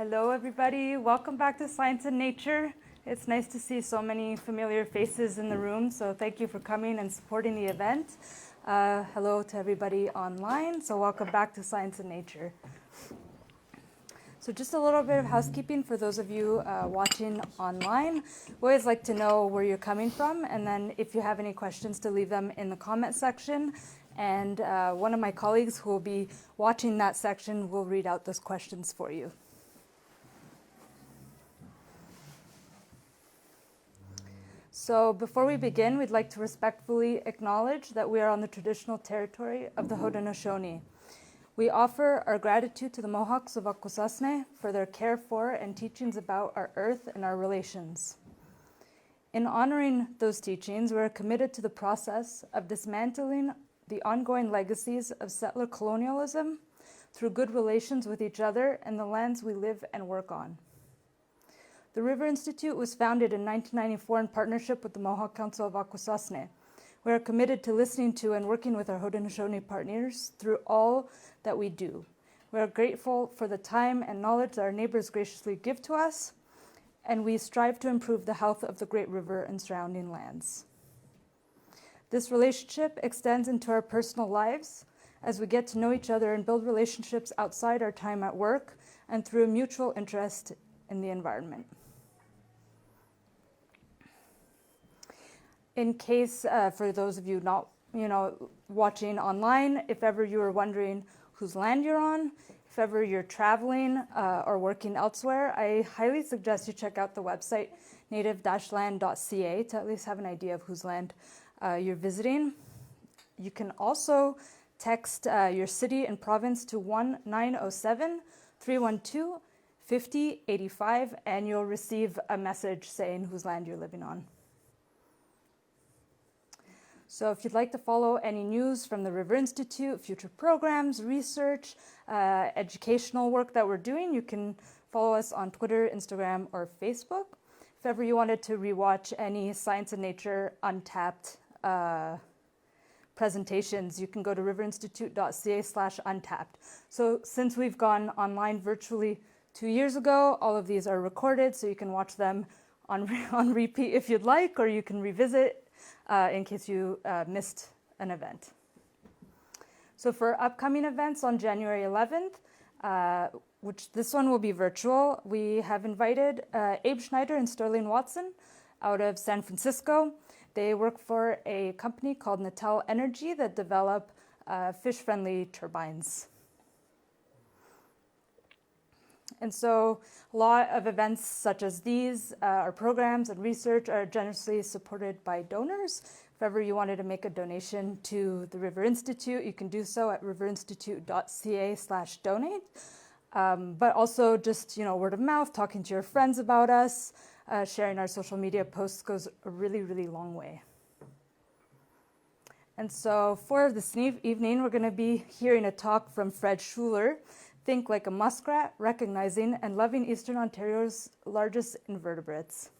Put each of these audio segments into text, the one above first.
Hello everybody, welcome back to Science and Nature. It's nice to see so many familiar faces in the room, so thank you for coming and supporting the event. Hello to everybody online, so welcome back to Science and Nature. So just a little bit of housekeeping for those of you watching online. We always like to know where you're coming from, and then if you have any questions to leave them in the comment section. And one of my colleagues who will be watching that section will read out those questions for you. So before we begin, we'd like to respectfully acknowledge that we are on the traditional territory of the Haudenosaunee. We offer our gratitude to the Mohawks of Akwesasne for their care for and teachings about our earth and our relations. In honoring those teachings, we are committed to the process of dismantling the ongoing legacies of settler colonialism through good relations with each other and the lands we live and work on. The River Institute was founded in 1994 in partnership with the Mohawk Council of Akwesasne. We are committed to listening to and working with our Haudenosaunee partners through all that we do. We are grateful for the time and knowledge that our neighbors graciously give to us, and we strive to improve the health of the Great River and surrounding lands. This relationship extends into our personal lives as we get to know each other and build relationships outside our time at work and through a mutual interest in the environment. In case, for those of you not, watching online, if ever you are wondering whose land you're on, if ever you're traveling or working elsewhere, I highly suggest you check out the website native-land.ca to at least have an idea of whose land you're visiting. You can also text your city and province to 1-907-312-5085, and you'll receive a message saying whose land you're living on. So if you'd like to follow any news from the River Institute, future programs, research, educational work that we're doing, you can follow us on Twitter, Instagram, or Facebook. If ever you wanted to rewatch any Science and Nature Untapped presentations, you can go to riverinstitute.ca/untapped. So since we've gone online virtually 2 years ago, all of these are recorded, so you can watch them on repeat if you'd like, or you can revisit in case you missed an event. So for upcoming events on January 11th, which this one will be virtual, we have invited Abe Schneider and Sterling Watson out of San Francisco. They work for a company called Nature Energy that develop fish-friendly turbines. And so a lot of events such as these, our programs and research are generously supported by donors. If ever you wanted to make a donation to the River Institute, you can do so at riverinstitute.ca/donate. But also just, word of mouth, talking to your friends about us, sharing our social media posts goes a really, really long way. And so for this evening, we're going to be hearing a talk from Fred Schuler, Think Like a Muskrat, Recognizing and Loving Eastern Ontario's Largest Invertebrates.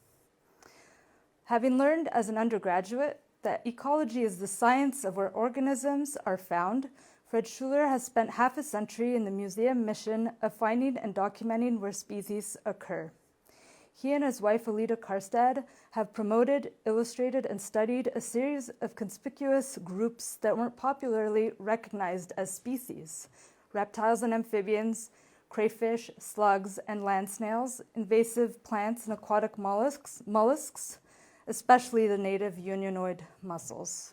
Having learned as an undergraduate that ecology is the science of where organisms are found, Fred Schuler has spent half a century in the museum mission of finding and documenting where species occur. He and his wife, Alida Karstad, have promoted, illustrated, and studied a series of conspicuous groups that weren't popularly recognized as species: reptiles and amphibians, crayfish, slugs, and land snails, invasive plants and aquatic mollusks, especially the native Unionoid mussels.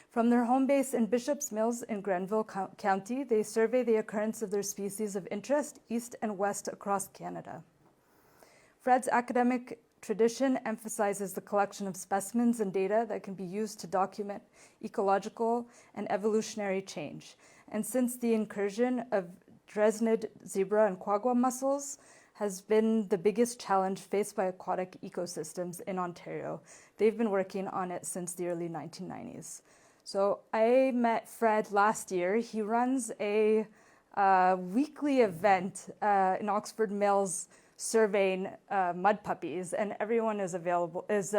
From their home base in Bishop's Mills in Grenville County, they survey the occurrence of their species of interest east and west across Canada. Fred's academic tradition emphasizes the collection of specimens and data that can be used to document ecological and evolutionary change. And since the incursion of Dresnid, zebra, and quagga mussels has been the biggest challenge faced by aquatic ecosystems in Ontario, they've been working on it since the early 1990s. So I met Fred last year. He runs a weekly event in Oxford Mills surveying mud puppies, and everyone is available. It's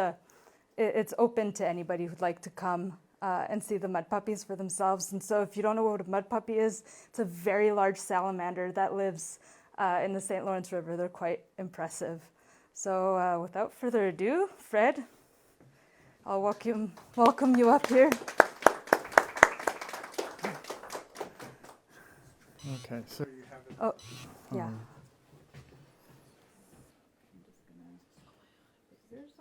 open to anybody who'd like to come and see the mud puppies for themselves. And so if you don't know what a mud puppy is, it's a very large salamander that lives in the St. Lawrence River. They're quite impressive. So without further ado, Fred, I'll welcome you up here. Okay, so you have it. Oh, yeah. This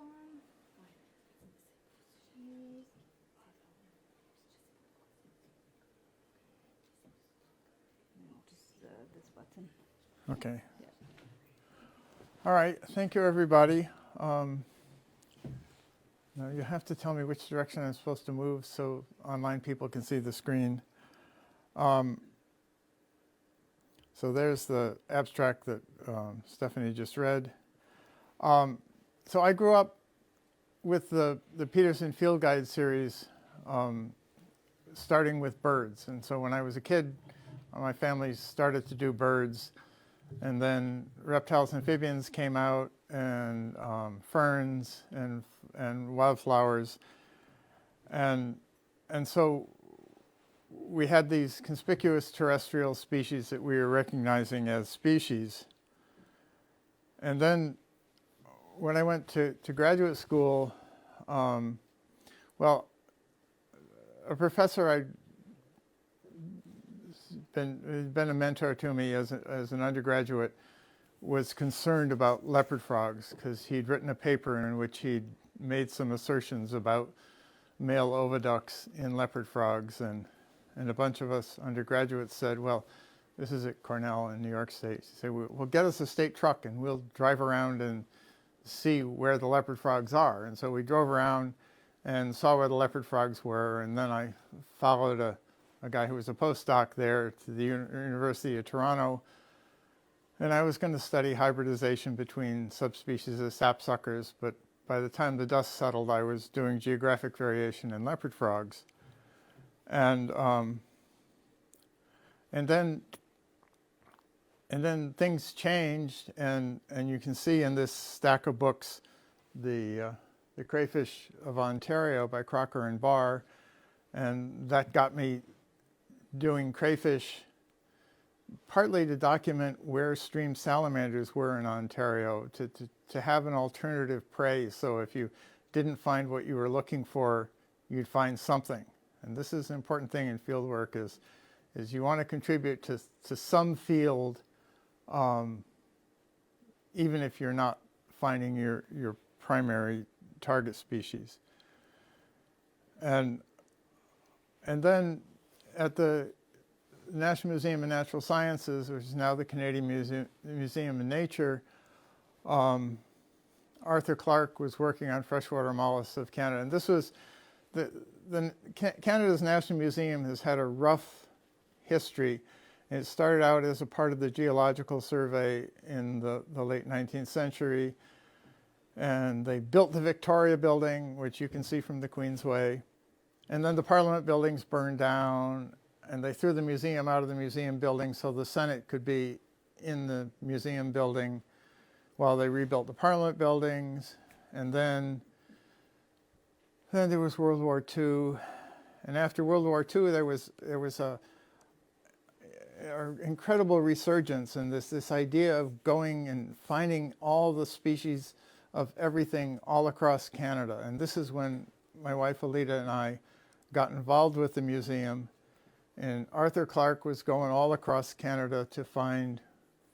button. Okay. Yeah. All right, thank you, everybody. Now you have to tell me which direction I'm supposed to move so online people can see the screen. So there's the abstract that Stephanie just read. So I grew up with the Peterson Field Guide series, starting with birds. And so when I was a kid, my family started to do birds. And then reptiles and amphibians came out, and ferns and wildflowers. And so we had these conspicuous terrestrial species that we were recognizing as species. And then when I went to graduate school, well, a professor I'd been a mentor to me as an undergraduate was concerned about leopard frogs because he'd written a paper in which he'd made some assertions about male oviducts in leopard frogs, and a bunch of us undergraduates said, well, this is at Cornell in New York State. He said, well, get us a state truck and we'll drive around and see where the leopard frogs are. And so we drove around and saw where the leopard frogs were, and then I followed a guy who was a postdoc there to the University of Toronto, and I was going to study hybridization between subspecies of sapsuckers, but by the time the dust settled, I was doing geographic variation in leopard frogs. And then things changed, and you can see in this stack of books the Crayfish of Ontario by Crocker and Barr, and that got me doing crayfish partly to document where stream salamanders were in Ontario, to have an alternative prey. So if you didn't find what you were looking for, you'd find something. And this is an important thing in field work, is you want to contribute to some field, even if you're not finding your primary target species. And then at the National Museum of Natural Sciences, which is now the Canadian Museum of Nature, Arthur Clarke was working on freshwater mollusks of Canada. And this was, Canada's National Museum has had a rough history. And it started out as a part of the Geological Survey in the late 19th century. And they built the Victoria Building, which you can see from the Queensway. And then the Parliament buildings burned down, and they threw the museum out of the museum building so the Senate could be in the museum building while they rebuilt the Parliament buildings. And then there was World War II. And after World War II, there was a incredible resurgence, and this idea of going and finding all the species of everything all across Canada. And this is when my wife Alita and I got involved with the museum, and Arthur Clarke was going all across Canada to find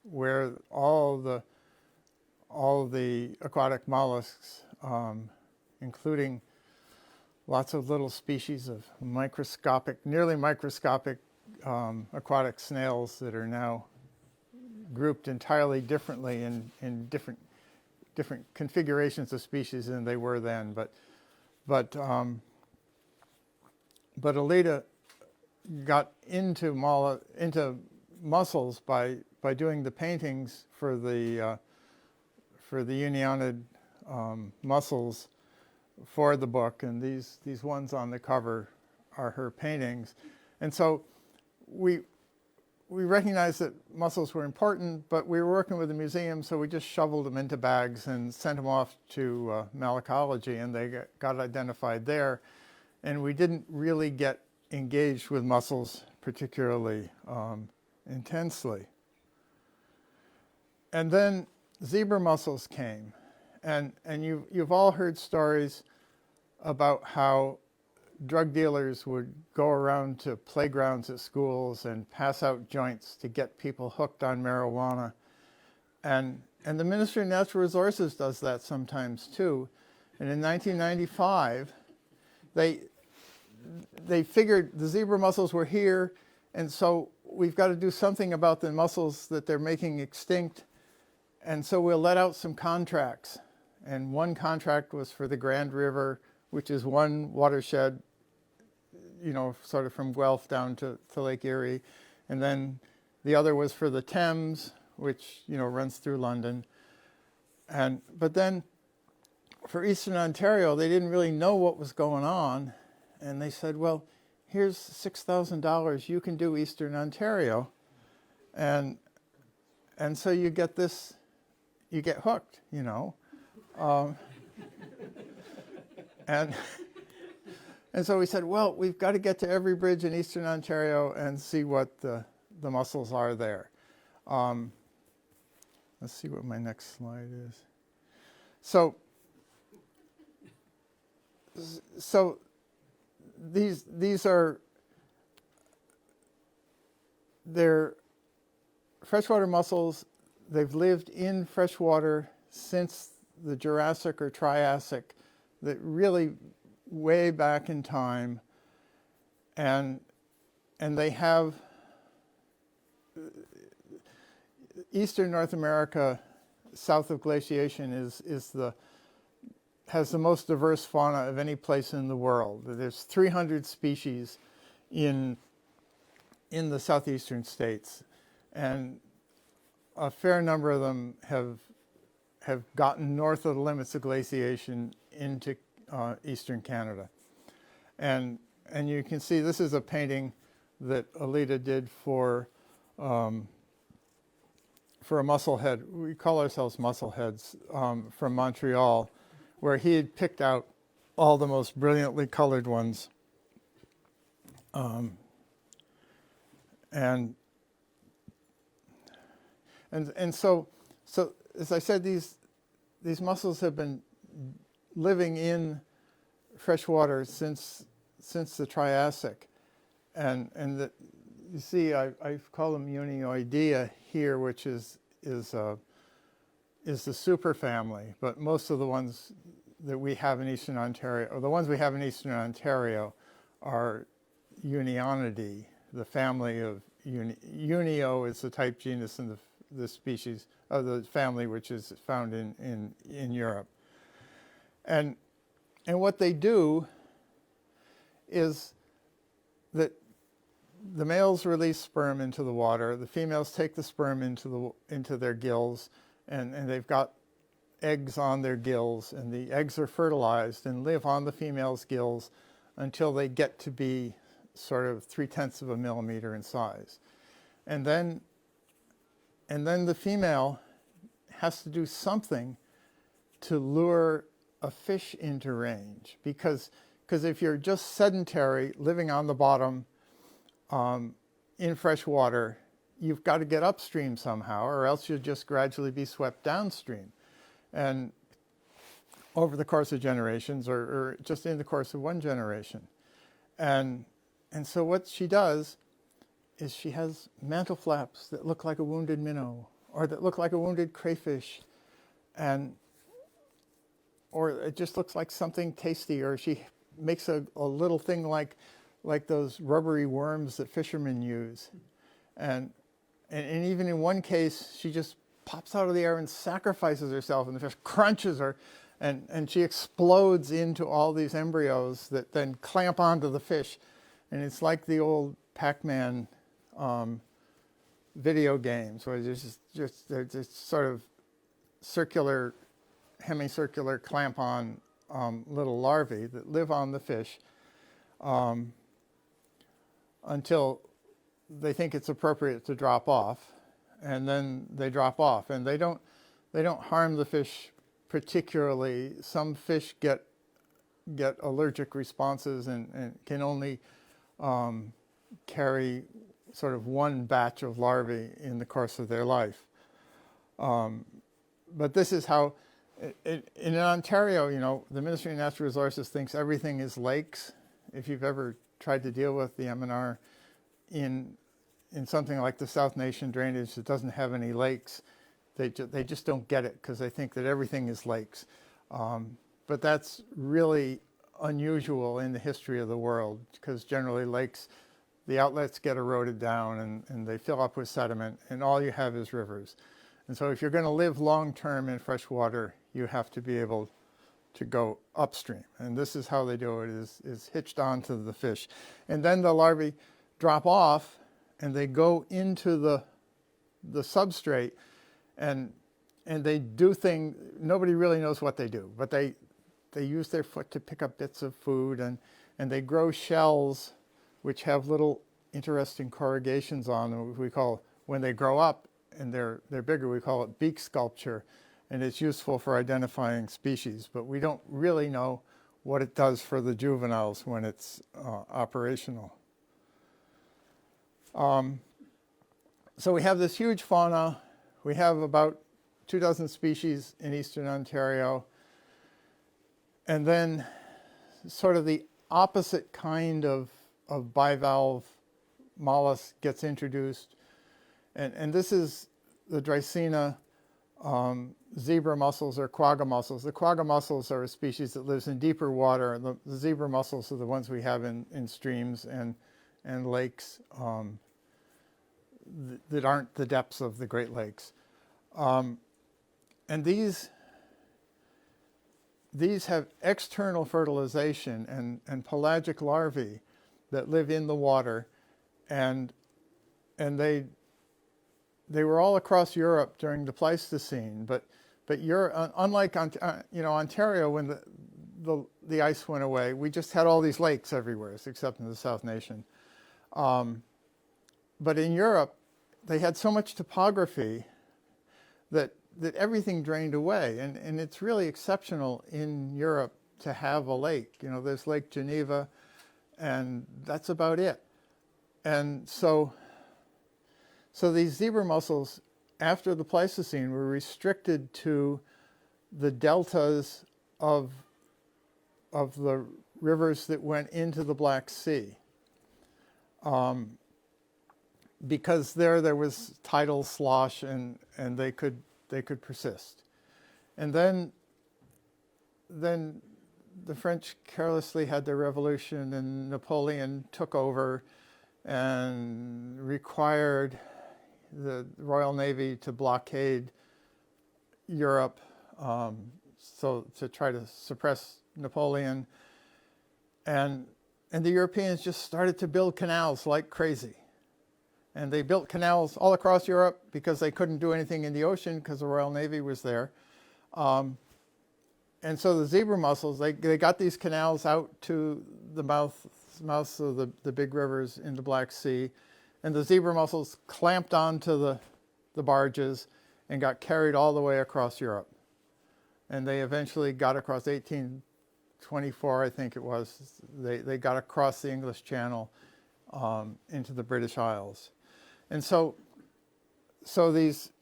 where all the aquatic mollusks, including lots of little species of nearly microscopic aquatic snails that are now grouped entirely differently in different configurations of species than they were then. But Alita got into mussels by doing the paintings for the Unionid mussels for the book, and these ones on the cover are her paintings. And so we recognized that mussels were important, but we were working with the museum, so we just shoveled them into bags and sent them off to malacology, and they got identified there. And we didn't really get engaged with mussels particularly intensely. and then zebra mussels came. And you've all heard stories about how drug dealers would go around to playgrounds at schools and pass out joints to get people hooked on marijuana. And the Ministry of Natural Resources does that sometimes too. And in 1995, they figured the zebra mussels were here, and so we've got to do something about the mussels that they're making extinct. And so we'll let out some contracts. And one contract was for the Grand River, which is one watershed, you know, sort of from Guelph down to Lake Erie. And then the other was for the Thames, which, you know, runs through London. But then for Eastern Ontario, they didn't really know what was going on. And they said, well, here's $6,000. You can do Eastern Ontario. And so you get this, you get hooked, you know. And so we said, well, we've got to get to every bridge in Eastern Ontario and see what the mussels are there. Let's see what my next slide is. So these are, they're freshwater mussels. They've lived in freshwater since the Jurassic or Triassic, that really way back in time, and they have Eastern North America, south of glaciation, has the most diverse fauna of any place in the world. There's 300 species in the southeastern states, and a fair number of them have gotten north of the limits of glaciation into eastern Canada. And you can see this is a painting that Alita did for a mussel head. We call ourselves mussel heads, from Montreal, where he had picked out all the most brilliantly colored ones. And so as I said, these mussels have been living in freshwater since the Triassic, and you see I call them Unioidea here, which is the superfamily, but most of the ones that we have in Eastern Ontario, or the ones we have in Eastern Ontario, are Unionidae, the family of Unio is the type genus in the species of the family, which is found in Europe. And what they do is that the males release sperm into the water, the females take the sperm into their gills, and they've got eggs on their gills, and the eggs are fertilized and live on the female's gills until they get to be sort of 0.3 of a millimeter in size. And then the female has to do something to lure a fish into range, because if you're just sedentary, living on the bottom in fresh water, you've got to get upstream somehow, or else you'll just gradually be swept downstream. And over the course of generations, or just in the course of one generation. And so what she does is she has mantle flaps that look like a wounded minnow, or that look like a wounded crayfish, or it just looks like something tasty, or she makes a little thing like those rubbery worms that fishermen use. And even in one case, she just pops out of the air and sacrifices herself, and the fish crunches her, and she explodes into all these embryos that then clamp onto the fish. And it's like the old Pac-Man video games, where there's just sort of circular, hemicircular clamp-on little larvae that live on the fish until they think it's appropriate to drop off, and then they drop off, and they don't harm the fish particularly. Some fish get allergic responses and can only carry sort of one batch of larvae in the course of their life. But this is how, in Ontario, you know, the Ministry of Natural Resources thinks everything is lakes. If you've ever tried to deal with the MNR in something like the South Nation drainage that doesn't have any lakes, they just don't get it because they think that everything is lakes. But that's really unusual in the history of the world, because generally lakes, the outlets get eroded down and they fill up with sediment, and all you have is rivers. And so if you're going to live long-term in fresh water, you have to be able to go upstream. And this is how they do it, is hitched onto the fish. And then the larvae drop off and they go into the substrate, and they do things, nobody really knows what they do, but they use their foot to pick up bits of food, and they grow shells which have little interesting corrugations on them. We call, when they grow up and they're bigger, we call it beak sculpture, and it's useful for identifying species, but we don't really know what it does for the juveniles when it's operational. So we have this huge fauna. We have about 24 species in eastern Ontario. And then sort of the opposite kind of bivalve mollusk gets introduced. And this is the Dreissena zebra mussels, or quagga mussels. The quagga mussels are a species that lives in deeper water. The zebra mussels are the ones we have in streams and lakes that aren't the depths of the Great Lakes. And these have external fertilization and pelagic larvae that live in the water, and they were all across Europe during the Pleistocene. But unlike Ontario, when the ice went away, we just had all these lakes everywhere, except in the South Nation. But in Europe, they had so much topography that everything drained away, and it's really exceptional in Europe to have a lake. You know, there's Lake Geneva, and that's about it. And so these zebra mussels, after the Pleistocene, were restricted to the deltas of the rivers that went into the Black Sea, because there was tidal slosh, and they could persist. And then the French carelessly had their revolution, and Napoleon took over and required the Royal Navy to blockade Europe, so to try to suppress Napoleon. And the Europeans just started to build canals like crazy. And they built canals all across Europe because they couldn't do anything in the ocean because the Royal Navy was there. And so the zebra mussels, they got these canals out to the mouths of the big rivers in the Black Sea. And the zebra mussels clamped onto the barges and got carried all the way across Europe. And they eventually got across 1824, I think it was. They got across the English Channel into the British Isles. And so these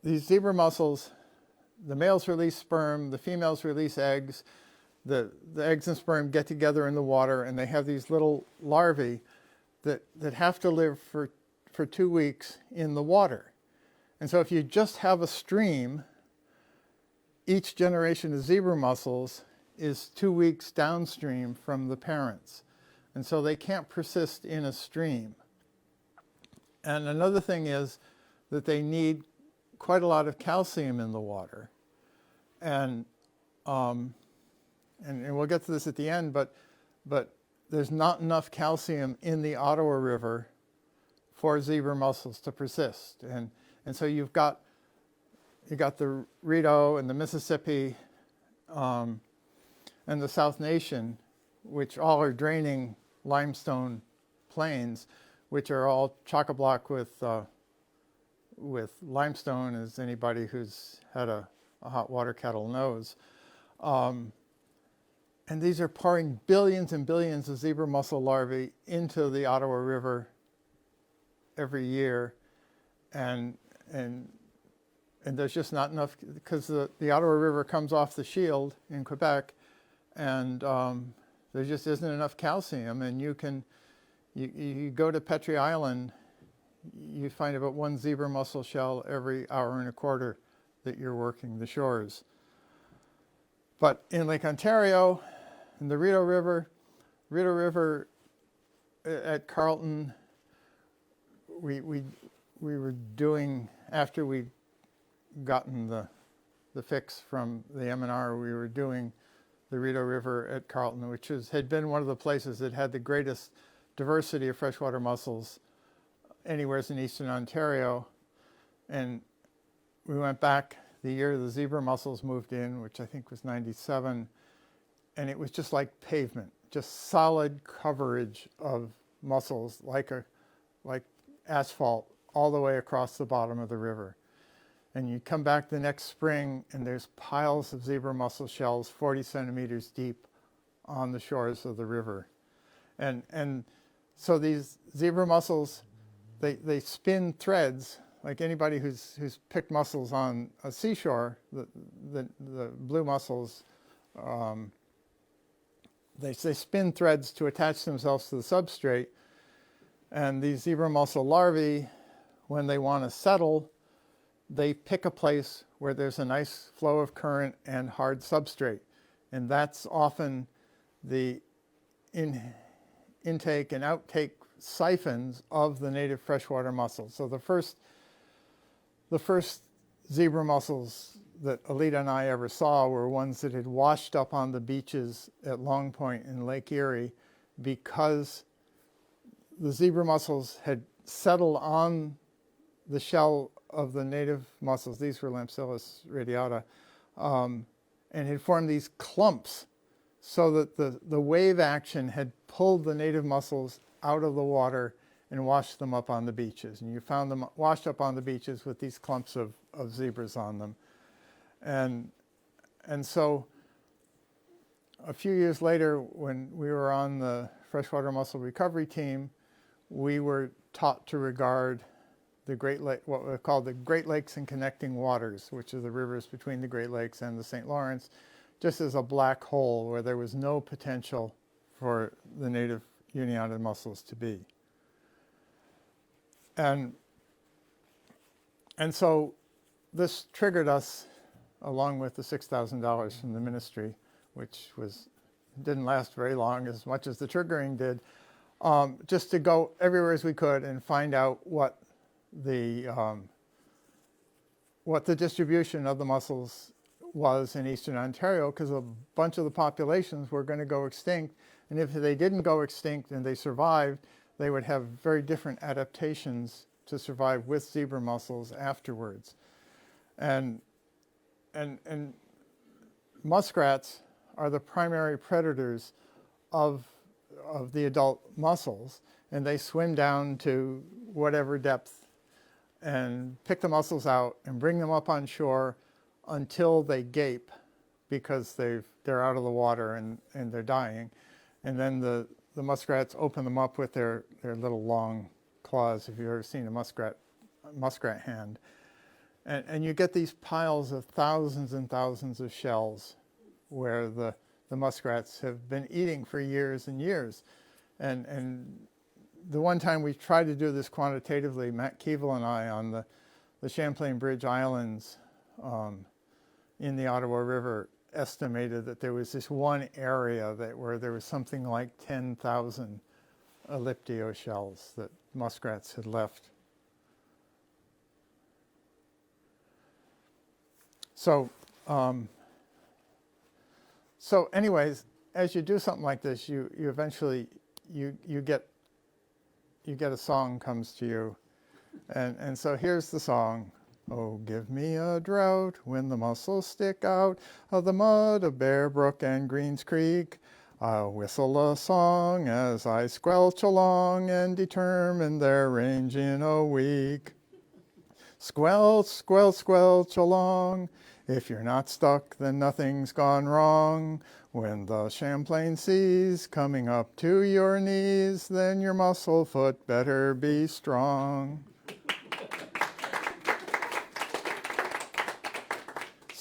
zebra mussels, the males release sperm, the females release eggs, the eggs and sperm get together in the water, and they have these little larvae that have to live for 2 weeks in the water. And so if you just have a stream, each generation of zebra mussels is 2 weeks downstream from the parents. And so they can't persist in a stream. And another thing is that they need quite a lot of calcium in the water. And we'll get to this at the end, but there's not enough calcium in the Ottawa River for zebra mussels to persist. And so you got the Rideau and the Mississippi and the South Nation, which all are draining limestone plains, which are all chock-a-block with limestone, as anybody who's had a hot water kettle knows. And these are pouring billions and billions of zebra mussel larvae into the Ottawa River every year, and and there's just not enough, because the Ottawa River comes off the Shield in Quebec, and there just isn't enough calcium. And you go to Petrie Island, you find about one zebra mussel shell every hour and a quarter that you're working the shores. But in Lake Ontario, in the Rideau River at Carleton, we were doing, after we'd gotten the fix from the M&R, we were doing the Rideau River at Carleton, which had been one of the places that had the greatest diversity of freshwater mussels anywhere in eastern Ontario. And we went back the year the zebra mussels moved in, which I think was 97, and it was just like pavement, just solid coverage of mussels, like asphalt, all the way across the bottom of the river. And you come back the next spring, and there's piles of zebra mussel shells 40 centimeters deep on the shores of the river. And so these zebra mussels, they spin threads, like anybody who's picked mussels on a seashore. The blue mussels, they spin threads to attach themselves to the substrate. And these zebra mussel larvae, when they want to settle, they pick a place where there's a nice flow of current and hard substrate. And that's often the intake and outtake siphons of the native freshwater mussels. So the first zebra mussels that Alita and I ever saw were ones that had washed up on the beaches at Long Point in Lake Erie, because the zebra mussels had settled on the shell of the native mussels. These were Lampsillus radiata, and had formed these clumps, so that the wave action had pulled the native mussels out of the water and washed them up on the beaches. And you found them washed up on the beaches with these clumps of zebras on them. And so a few years later, when we were on the freshwater mussel recovery team, we were taught to regard the Great Lake, what we call the Great Lakes and connecting waters, which are the rivers between the Great Lakes and the St. Lawrence, just as a black hole where there was no potential for the native Unionid mussels to be. And so this triggered us, along with the $6,000 from the ministry, which didn't last very long, as much as the triggering did, just to go everywhere as we could and find out what the distribution of the mussels was in eastern Ontario, because a bunch of the populations were going to go extinct. And if they didn't go extinct and they survived, they would have very different adaptations to survive with zebra mussels afterwards. And muskrats are the primary predators of the adult mussels, and they swim down to whatever depth and pick the mussels out and bring them up on shore until they gape, because they're out of the water and they're dying. And then the muskrats open them up with their little long claws, if you've ever seen a muskrat hand. And you get these piles of thousands and thousands of shells where the muskrats have been eating for years and years. And the one time we tried to do this quantitatively, Matt Keevil and I, on the Champlain Bridge Islands in the Ottawa River, estimated that there was this one area where there was something like 10,000 elliptio shells that muskrats had left. So anyways, as you do something like this, you eventually you get a song comes to you, and so here's the song. Oh, give me a drought when the mussels stick out of the mud of Bear Brook and Greens Creek. I'll whistle a song as I squelch along and determine their range in a week. Squelch, squelch, squelch along. If you're not stuck, then nothing's gone wrong. When the Champlain Sea's coming up to your knees, then your mussel foot better be strong.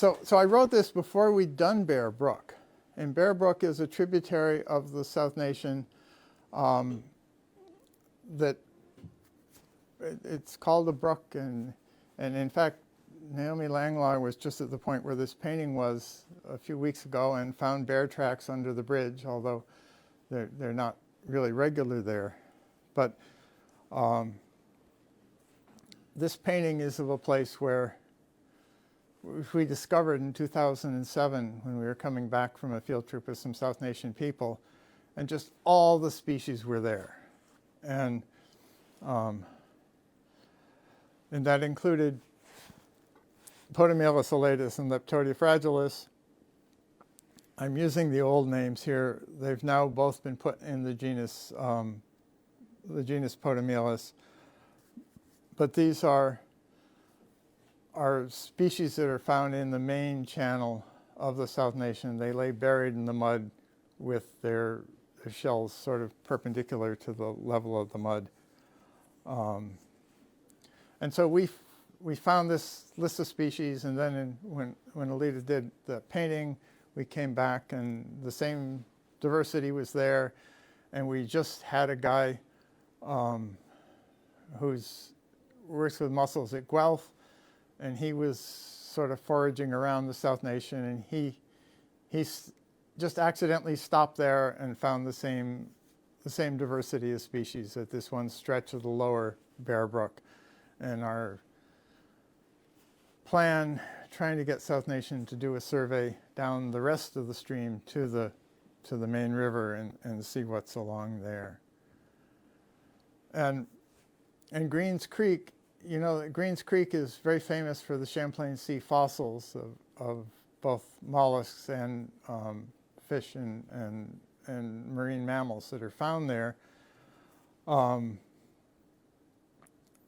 So I wrote this before we'd done Bear Brook. And Bear Brook is a tributary of the South Nation that it's called a brook. And in fact, Naomi Langlaw was just at the point where this painting was a few weeks ago and found bear tracks under the bridge, although they're not really regular there. But this painting is of a place where we discovered in 2007 when we were coming back from a field trip with some South Nation people, and just all the species were there. And that included Potamilus elatus and Leptodia fragilis. I'm using the old names here. They've now both been put in the genus Potamilus. But these are species that are found in the main channel of the South Nation. They lay buried in the mud with their shells sort of perpendicular to the level of the mud. And so we found this list of species, and then when Alita did the painting, we came back and the same diversity was there. And we just had a guy who's works with mussels at Guelph, and he was sort of foraging around the South Nation, and he just accidentally stopped there and found the same diversity of species at this one stretch of the lower Bear Brook. And our plan, trying to get South Nation to do a survey down the rest of the stream to the main river and see what's along there. And Greens Creek, you know, Greens Creek is very famous for the Champlain Sea fossils of both mollusks and fish and marine mammals that are found there.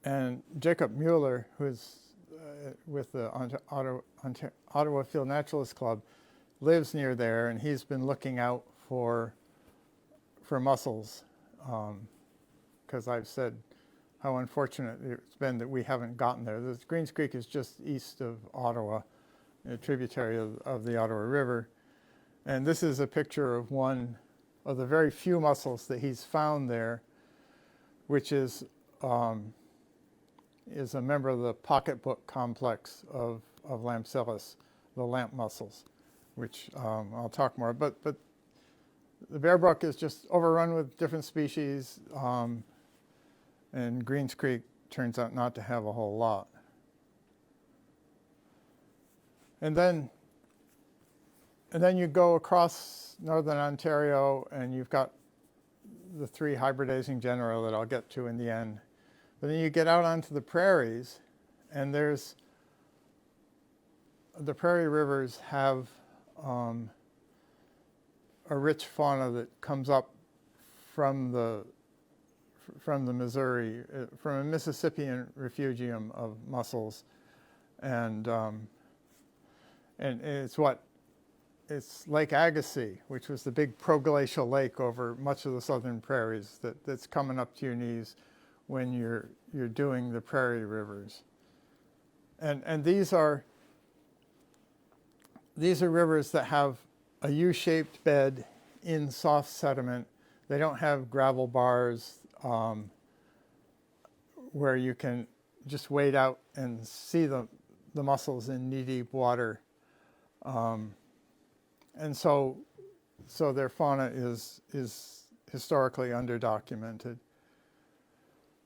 And Jacob Mueller, who's with the Ottawa Field Naturalist Club, lives near there, and he's been looking out for mussels, because I've said how unfortunate it's been that we haven't gotten there. This Greens Creek is just east of Ottawa, a tributary of the Ottawa River. And this is a picture of one of the very few mussels that he's found there, which is a member of the pocketbook complex of Lampsellus, the lamp mussels, which I'll talk more. But the Bear Brook is just overrun with different species, and Greens Creek turns out not to have a whole lot. And then you go across northern Ontario, and you've got the 3 hybridizing genera that I'll get to in the end. But then you get out onto the prairies, and the prairie rivers have a rich fauna that comes up from the Missouri, from a Mississippian refugium of mussels, and it's Lake Agassiz, which was the big proglacial lake over much of the southern prairies that's coming up to your knees when you're doing the prairie rivers. And these are rivers that have a U-shaped bed in soft sediment. They don't have gravel bars where you can just wade out and see the mussels in knee-deep water. And so their fauna is historically underdocumented.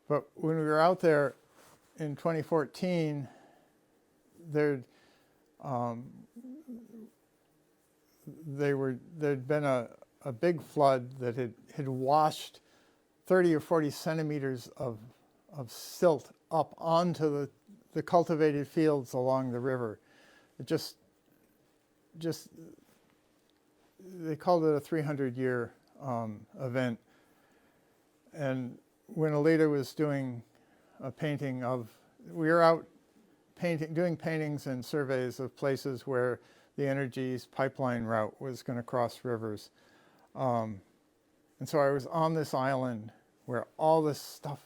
But when we were out there in 2014, there'd been a big flood that had washed 30 or 40 centimeters of silt up onto the cultivated fields along the river. It just they called it a 300-year event. And when Alita was doing a painting we were out doing paintings and surveys of places where the Energies pipeline route was going to cross rivers. And so I was on this island where all this stuff,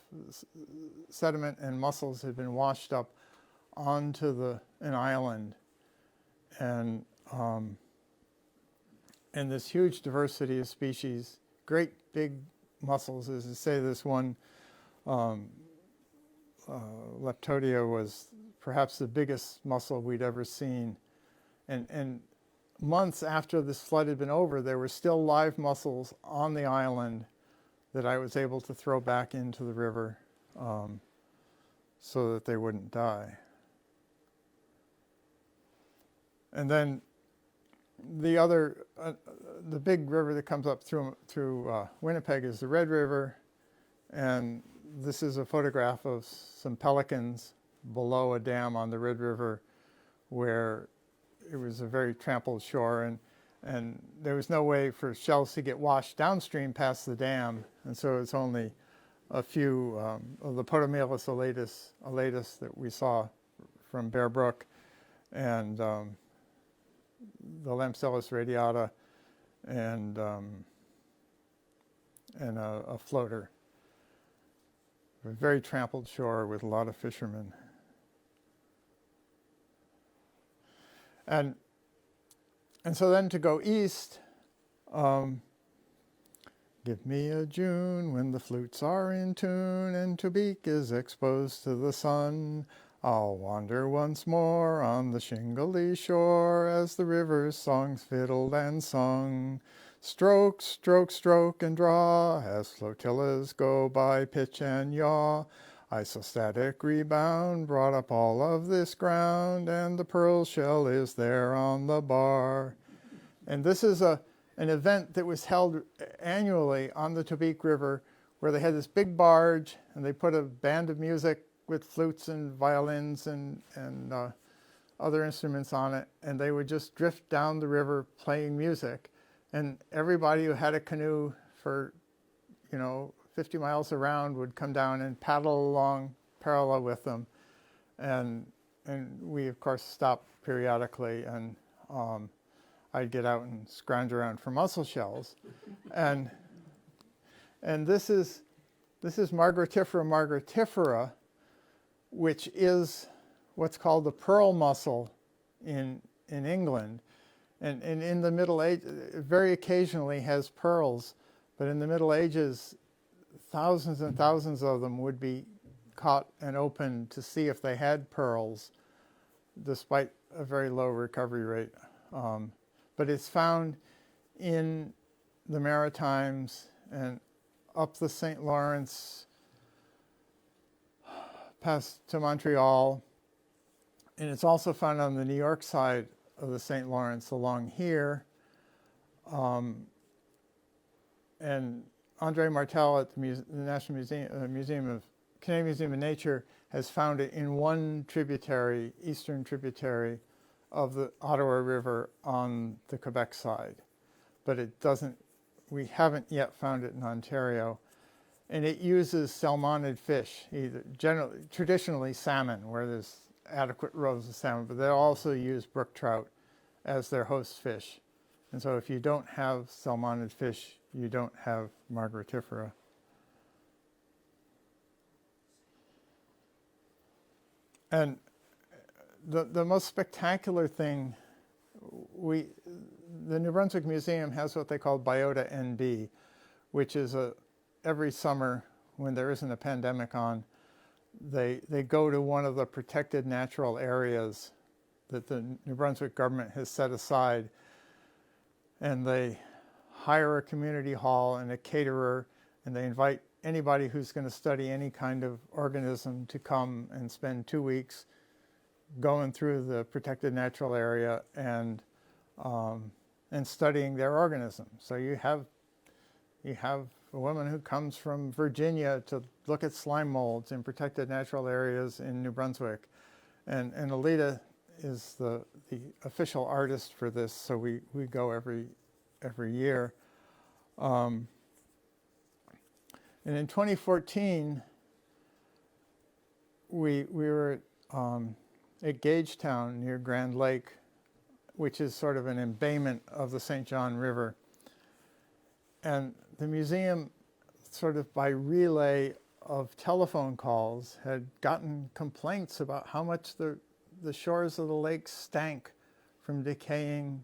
sediment and mussels had been washed up onto an island. and this huge diversity of species, great big mussels. As I say, this one Leptodia was perhaps the biggest mussel we'd ever seen. And months after this flood had been over, there were still live mussels on the island that I was able to throw back into the river so that they wouldn't die. And then the big river that comes up through Winnipeg is the Red River, and this is a photograph of some pelicans below a dam on the Red River where it was a very trampled shore, and there was no way for shells to get washed downstream past the dam, and so it's only a few of the Potomelus elatus that we saw from Bear Brook, and the Lampstellus radiata, and a floater. A very trampled shore with a lot of fishermen. And so then to go east, give me a June when the flutes are in tune and Tobique is exposed to the sun. I'll wander once more on the shingly shore as the river's songs fiddled and sung. Stroke, stroke, stroke, and draw as flotillas go by pitch and yaw. Isostatic rebound brought up all of this ground, and the pearl shell is there on the bar. And this is an event that was held annually on the Tobique River, where they had this big barge, and they put a band of music with flutes and violins and other instruments on it, and they would just drift down the river playing music. And everybody who had a canoe for, 50 miles around would come down and paddle along parallel with them. And we, of course, stopped periodically, and I'd get out and scrounge around for mussel shells. And this is Margaritifera margaritifera, which is what's called the pearl mussel in England. And in the Middle Ages, very occasionally has pearls, but in the Middle Ages, thousands and thousands of them would be caught and opened to see if they had pearls, despite a very low recovery rate. But it's found in the Maritimes and up the St. Lawrence, past to Montreal, and it's also found on the New York side of the St. Lawrence along here. And Andre Martel at the National Museum Canadian Museum of Nature has found it in one tributary, eastern tributary of the Ottawa River on the Quebec side. But we haven't yet found it in Ontario. And it uses salmonid fish, traditionally salmon, where there's adequate rows of salmon, but they also use brook trout as their host fish. And so if you don't have salmonid fish, you don't have Margaritifera. And the most spectacular thing, the New Brunswick Museum has what they call Biota NB, which is every summer when there isn't a pandemic on, they go to one of the protected natural areas that the New Brunswick government has set aside, and they hire a community hall and a caterer, and they invite anybody who's going to study any kind of organism to come and spend 2 weeks going through the protected natural area and studying their organism. So you have a woman who comes from Virginia to look at slime molds in protected natural areas in New Brunswick, and Alita is the official artist for this. So we go every year. And in 2014, we were at Gagetown near Grand Lake, which is sort of an embayment of the St. John River. And the museum, sort of by relay of telephone calls, had gotten complaints about how much the shores of the lake stank from decaying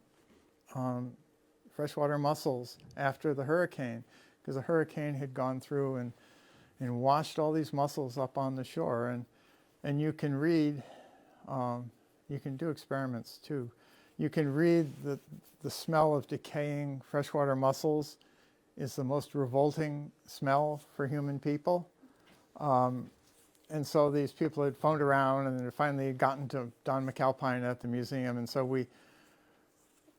freshwater mussels after the hurricane, because the hurricane had gone through and washed all these mussels up on the shore. And you can read, you can do experiments too. You can read that the smell of decaying freshwater mussels is the most revolting smell for human people. And so these people had phoned around, and they finally had gotten to Don McAlpine at the museum. And so we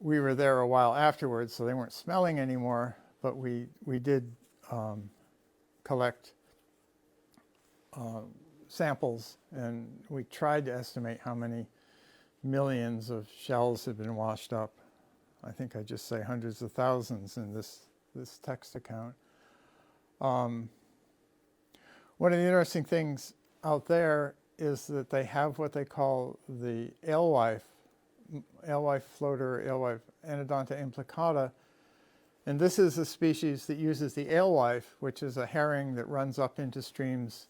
were there a while afterwards, so they weren't smelling anymore, but we did collect samples, and we tried to estimate how many millions of shells had been washed up. I think I just say hundreds of thousands in this text account. One of the interesting things out there is that they have what they call the alewife floater, alewife Anodonta implicata. And this is a species that uses the alewife, which is a herring that runs up into streams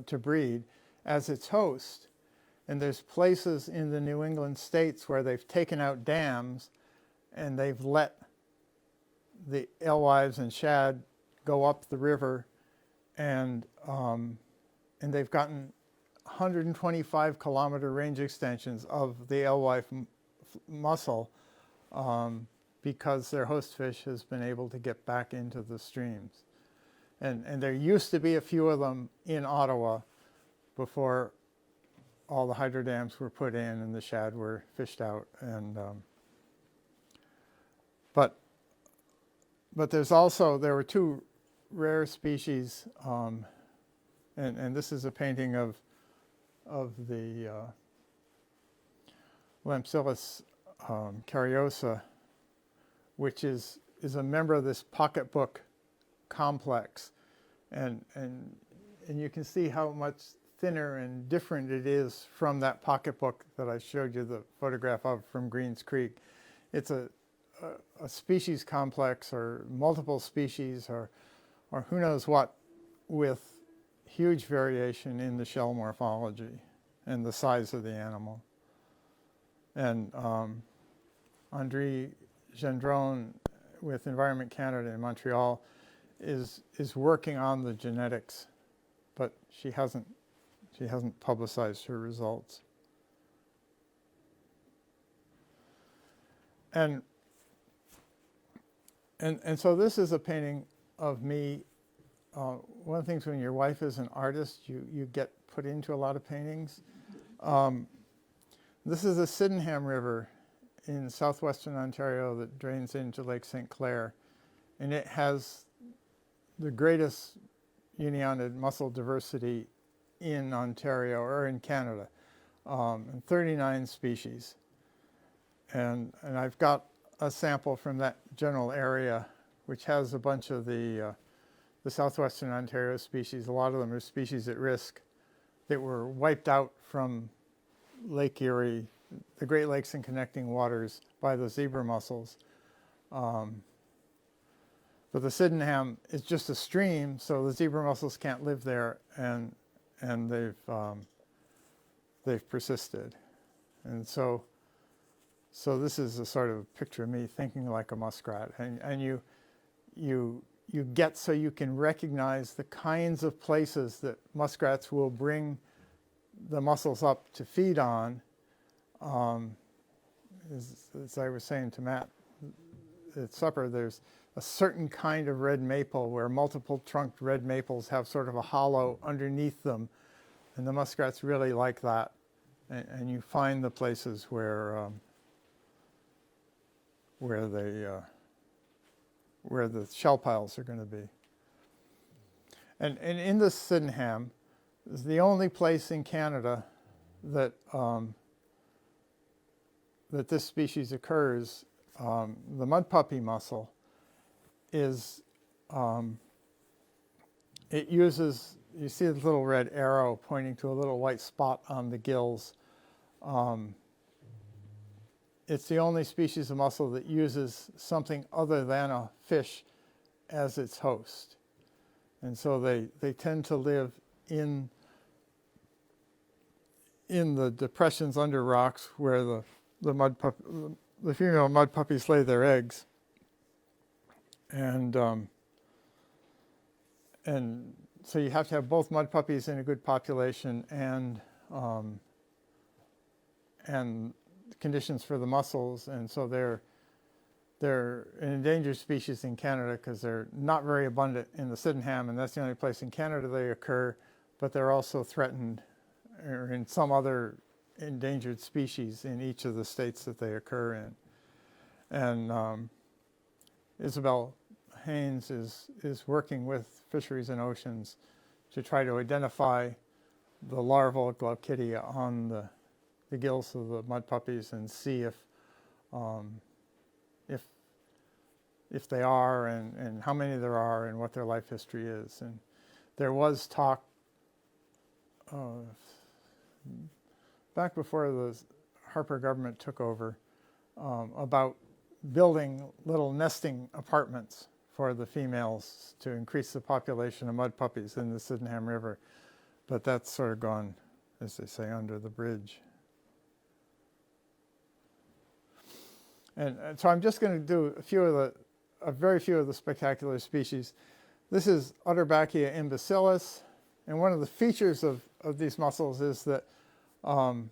to breed, as its host. And there's places in the New England states where they've taken out dams and they've let the alewives and shad go up the river, and they've gotten 125 kilometer range extensions of the alewife mussel because their host fish has been able to get back into the streams. And there used to be a few of them in Ottawa before all the hydro dams were put in and the shad were fished out. And but there were two rare species, and this is a painting of the Lampsilis cariosa, which is a member of this pocketbook complex, and you can see how much thinner and different it is from that pocketbook that I showed you the photograph of from Greens Creek. It's a species complex, or multiple species, or who knows what, with huge variation in the shell morphology and the size of the animal. And André Gendron with Environment Canada in Montreal is working on the genetics, but she hasn't publicized her results. And so this is a painting of me. One of the things when your wife is an artist, you get put into a lot of paintings. This is the Sydenham River in southwestern Ontario that drains into Lake St. Clair, and it has the greatest Unionid mussel diversity in Ontario, or in Canada, and 39 species. And I've got a sample from that general area, which has a bunch of the southwestern Ontario species. A lot of them are species at risk that were wiped out from Lake Erie, the Great Lakes and connecting waters, by the zebra mussels. But the Sydenham is just a stream, so the zebra mussels can't live there, and they've persisted. And so this is a sort of picture of me thinking like a muskrat, and you get so you can recognize the kinds of places that muskrats will bring the mussels up to feed on. As I was saying to Matt at supper, there's a certain kind of red maple where multiple trunked red maples have sort of a hollow underneath them, and the muskrats really like that. And you find the places where the shell piles are going to be. And in the Sydenham is the only place in Canada that that this species occurs. The mud puppy mussel is, it uses, you see the little red arrow pointing to a little white spot on the gills. It's the only species of mussel that uses something other than a fish as its host. And so they tend to live in the depressions under rocks where the the female mud puppies lay their eggs, and so you have to have both mud puppies in a good population and conditions for the mussels, and so they're an endangered species in Canada because they're not very abundant in the Sydenham, and that's the only place in Canada they occur, but they're also threatened or in some other endangered species in each of the states that they occur in. And Isabel Haynes is working with Fisheries and Oceans to try to identify the larval Glaucidia on the gills of the mud puppies and see if they are and how many there are and what their life history is. And there was talk back before the Harper government took over about building little nesting apartments for the females to increase the population of mud puppies in the Sydenham River. But that's sort of gone, as they say, under the bridge. And so I'm just going to do a very few of the spectacular species. This is Utterbachia imbecilis, and one of the features of these mussels is that, of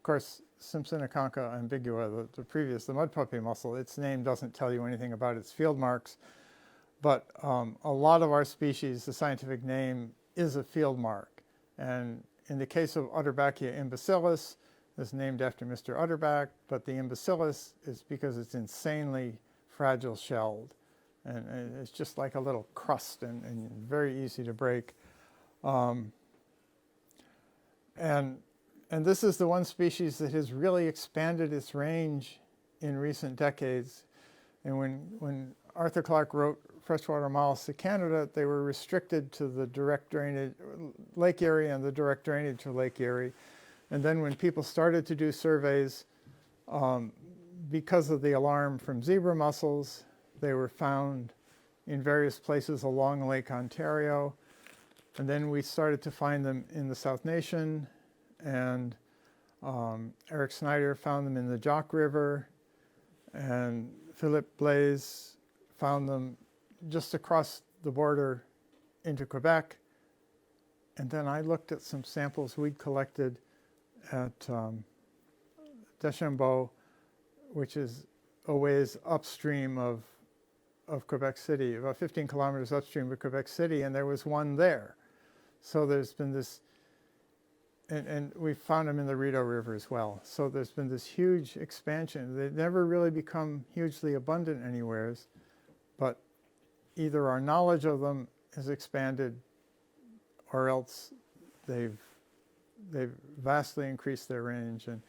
course, Simpsoniconcha ambigua, the mud puppy mussel, its name doesn't tell you anything about its field marks, but a lot of our species, the scientific name is a field mark. And in the case of Utterbachia imbecilis, it's named after Mr. Utterbach, but the imbecilis is because it's insanely fragile shelled. And it's just like a little crust and very easy to break. And this is the one species that has really expanded its range in recent decades. And when Arthur Clarke wrote Freshwater Mollusks to Canada, they were restricted to the direct drainage, Lake Erie and the direct drainage of Lake Erie. And then when people started to do surveys, because of the alarm from zebra mussels, they were found in various places along Lake Ontario. And then we started to find them in the South Nation, and Eric Snyder found them in the Jock River, and Philippe Blaise found them just across the border into Quebec. And then I looked at some samples we'd collected at Deschambault, which is a ways upstream of Quebec City, about 15 kilometers upstream of Quebec City, and there was one there. So there's been this, and we found them in the Rideau River as well. So there's been this huge expansion. They've never really become hugely abundant anywheres, but either our knowledge of them has expanded or else they've vastly increased their range. And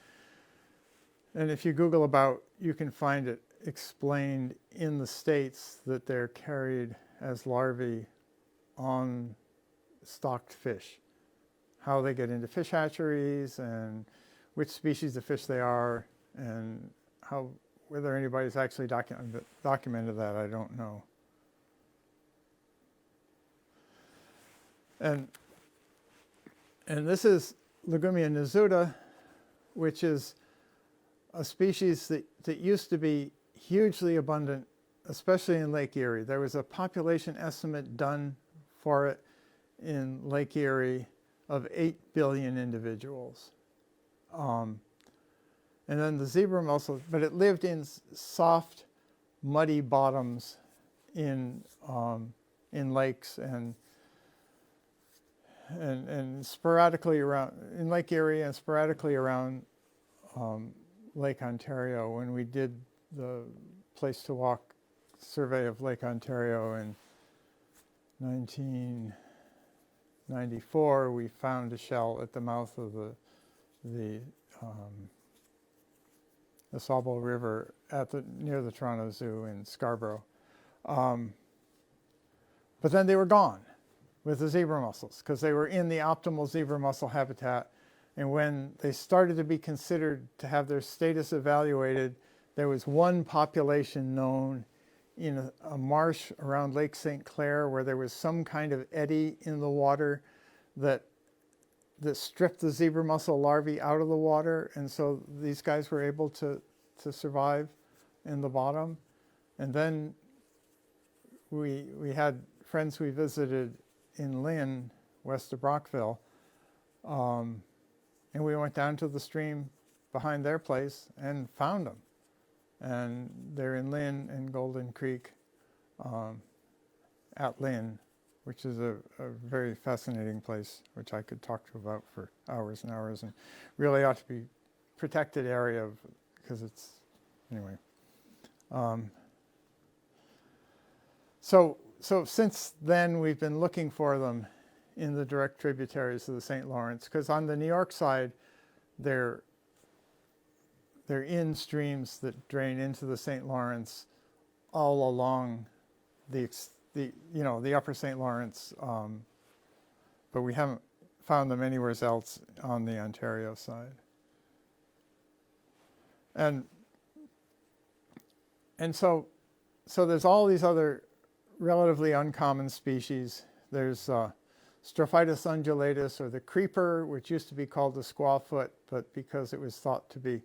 if you Google about, you can find it explained in the States that they're carried as larvae on stocked fish, how they get into fish hatcheries and which species of fish they are, and whether anybody's actually documented that, I don't know. And this is Legumia nasuta, which is a species that used to be hugely abundant, especially in Lake Erie. There was a population estimate done for it in Lake Erie of 8 billion individuals. And then the zebra mussel, but it lived in soft, muddy bottoms in lakes and sporadically around, in Lake Erie and sporadically around Lake Ontario. When we did the Place to Walk survey of Lake Ontario in 1994, we found a shell at the mouth of the Saulteaux River near the Toronto Zoo in Scarborough. But then they were gone with the zebra mussels because they were in the optimal zebra mussel habitat. And when they started to be considered to have their status evaluated, there was one population known in a marsh around Lake St. Clair where there was some kind of eddy in the water that stripped the zebra mussel larvae out of the water, and so these guys were able to survive in the bottom. And then we had friends we visited in Lynn, west of Brockville, and we went down to the stream behind their place and found them. And they're in Lynn and Golden Creek at Lynn, which is a very fascinating place, which I could talk to about for hours and hours, and really ought to be protected area because it's, anyway. So since then, we've been looking for them in the direct tributaries of the St. Lawrence, because on the New York side, they're in streams that drain into the St. Lawrence all along the upper St. Lawrence, but we haven't found them anywhere else on the Ontario side. And so there's all these other relatively uncommon species. There's Strophitis undulatus, or the creeper, which used to be called the squawfoot, but because it was thought to be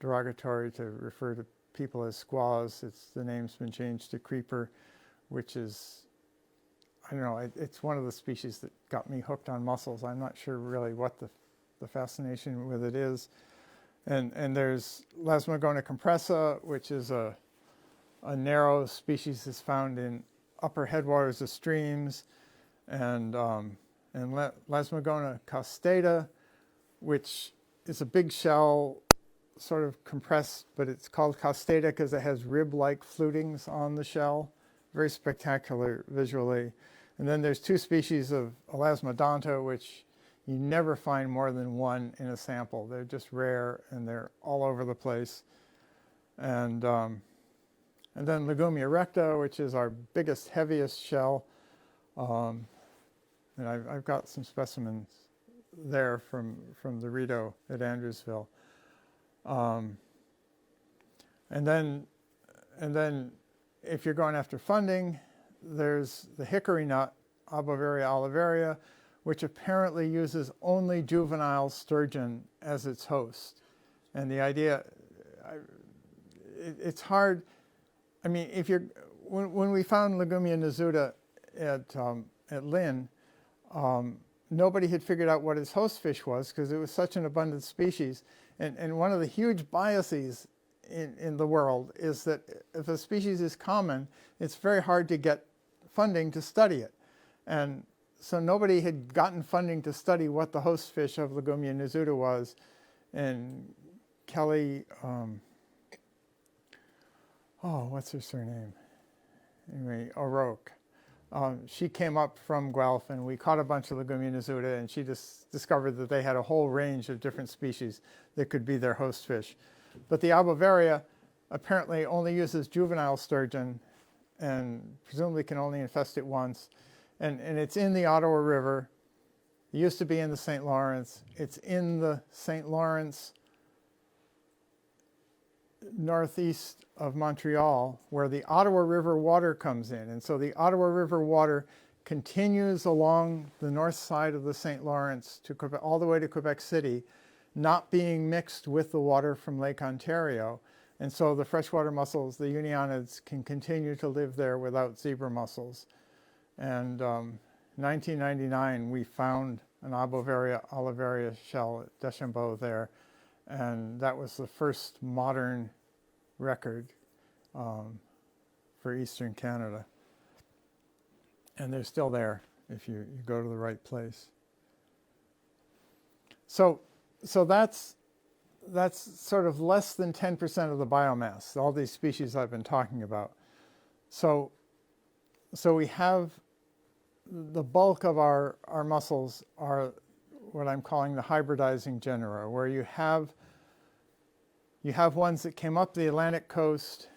derogatory to refer to people as squaws, the name's been changed to creeper, which is, I don't know, it's one of the species that got me hooked on mussels. I'm not sure really what the fascination with it is. And there's Lasmogona compressa, which is a narrow species that's found in upper headwaters of streams, and Lasmogona caustata, which is a big shell, sort of compressed, but it's called caustata because it has rib-like flutings on the shell. Very spectacular visually. And then there's two species of Elasmodonta, which you never find more than one in a sample. They're just rare, and they're all over the place. And then Legumia recta, which is our biggest, heaviest shell. And I've got some specimens there from the Rideau at Andrewsville. And then if you're going after funding, there's the hickory nut, Abovaria olivaria, which apparently uses only juvenile sturgeon as its host. And the idea, it's hard. I mean, when we found Legumia nasuta at Lynn, nobody had figured out what its host fish was because it was such an abundant species. And one of the huge biases in the world is that if a species is common, it's very hard to get funding to study it. And so nobody had gotten funding to study what the host fish of Legumia nasuta was. And Kelly, what's her surname? Anyway, O'Rourke. She came up from Guelph, and we caught a bunch of Legumia nasuta, and she just discovered that they had a whole range of different species that could be their host fish. But the Abovaria apparently only uses juvenile sturgeon and presumably can only infest it once. And it's in the Ottawa River. It used to be in the St. Lawrence. It's in the St. Lawrence northeast of Montreal, where the Ottawa River water comes in. And so the Ottawa River water continues along the north side of the St. Lawrence to Quebec, all the way to Quebec City, not being mixed with the water from Lake Ontario. And so the freshwater mussels, the Unionids, can continue to live there without zebra mussels. And in 1999, we found an Abovaria olivaria shell at Deschambault there. And that was the first modern record for Eastern Canada. And they're still there if you go to the right place. So that's sort of less than 10% of the biomass, all these species I've been talking about. So we have the bulk of our mussels are what I'm calling the hybridizing genera, where you have ones that came up the Atlantic coast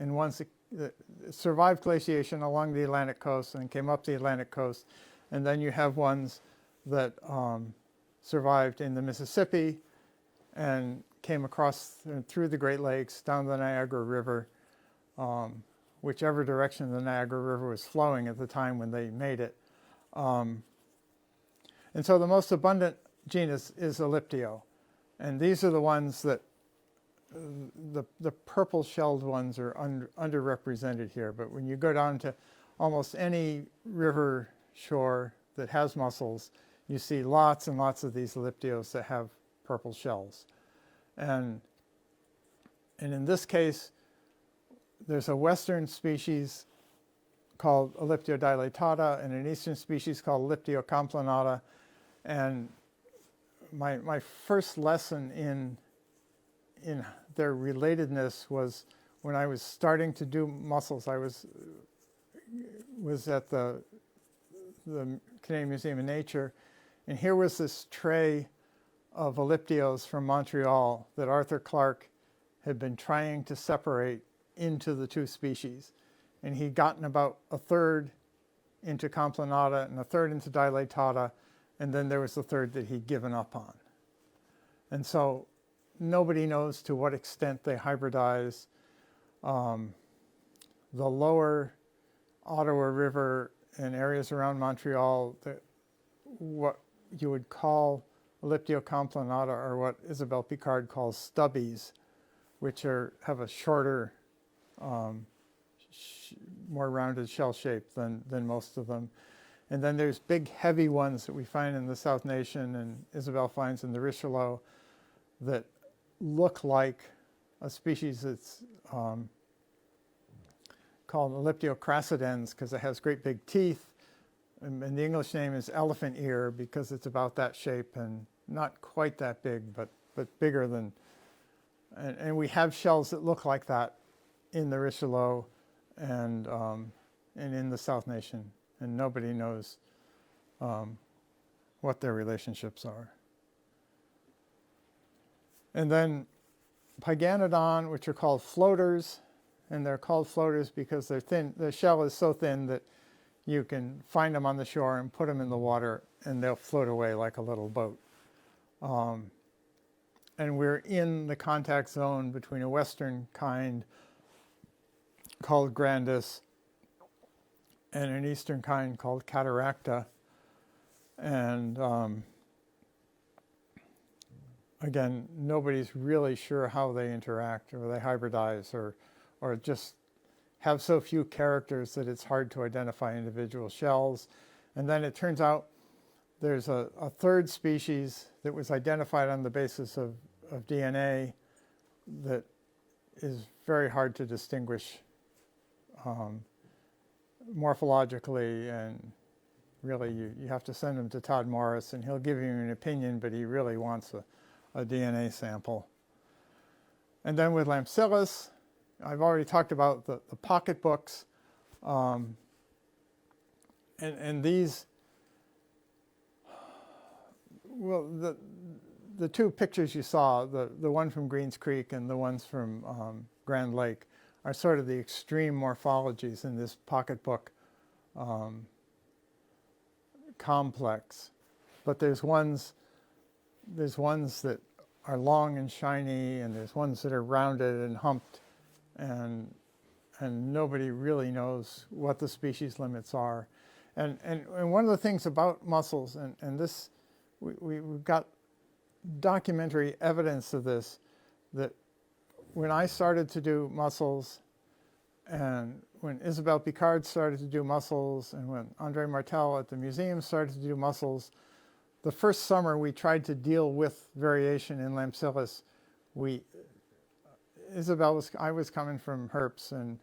and ones that survived glaciation along the Atlantic coast and came up the Atlantic coast. And then you have ones that survived in the Mississippi and came across through the Great Lakes down the Niagara River, whichever direction the Niagara River was flowing at the time when they made it. And And so the most abundant genus is Elliptio. And these are the ones that, the purple-shelled ones are underrepresented here. But when you go down to almost any river shore that has mussels, you see lots and lots of these Elliptios that have purple shells. And in this case, there's a western species called Elliptio dilatata and an eastern species called Elliptio complanata. And my first lesson in their relatedness was when I was starting to do mussels. I was at the Canadian Museum of Nature, and here was this tray of Elliptios from Montreal that Arthur Clarke had been trying to separate into the two species. And he'd gotten about a third into complanata and a third into dilatata, and then there was the third that he'd given up on. And so nobody knows to what extent they hybridize. The lower Ottawa River and areas around Montreal, what you would call Elliptio complanata are what Isabelle Picard calls stubbies, which have a shorter, more rounded shell shape than most of them. And then there's big heavy ones that we find in the South Nation and Isabelle finds in the Richelieu that look like a species that's called Elliptio crassidens because it has great big teeth. And the English name is elephant ear because it's about that shape and not quite that big, but bigger than. And we have shells that look like that in the Richelieu and in the South Nation, and nobody knows what their relationships are. And then Pyganodon, which are called floaters, and they're called floaters because they're thin. The shell is so thin that you can find them on the shore and put them in the water, and they'll float away like a little boat. And we're in the contact zone between a western kind called grandis and an eastern kind called cataracta. And again, nobody's really sure how they interact or they hybridize or just have so few characters that it's hard to identify individual shells. And then it turns out there's a third species that was identified on the basis of DNA that is very hard to distinguish morphologically, and really you have to send them to Todd Morris and he'll give you an opinion, but he really wants a DNA sample. And then with Lampsilus, I've already talked about the pocketbooks, and these, well, the two pictures you saw, the one from Greens Creek and the ones from Grand Lake, are sort of the extreme morphologies in this pocketbook complex. But there's ones that are long and shiny, and there's ones that are rounded and humped, and nobody really knows what the species limits are. And one of the things about mussels, and this, we've got documentary evidence of this, that when I started to do mussels, and when Isabelle Picard started to do mussels, and when André Martel at the museum started to do mussels, the first summer we tried to deal with variation in Lampsilus. I was coming from herps, and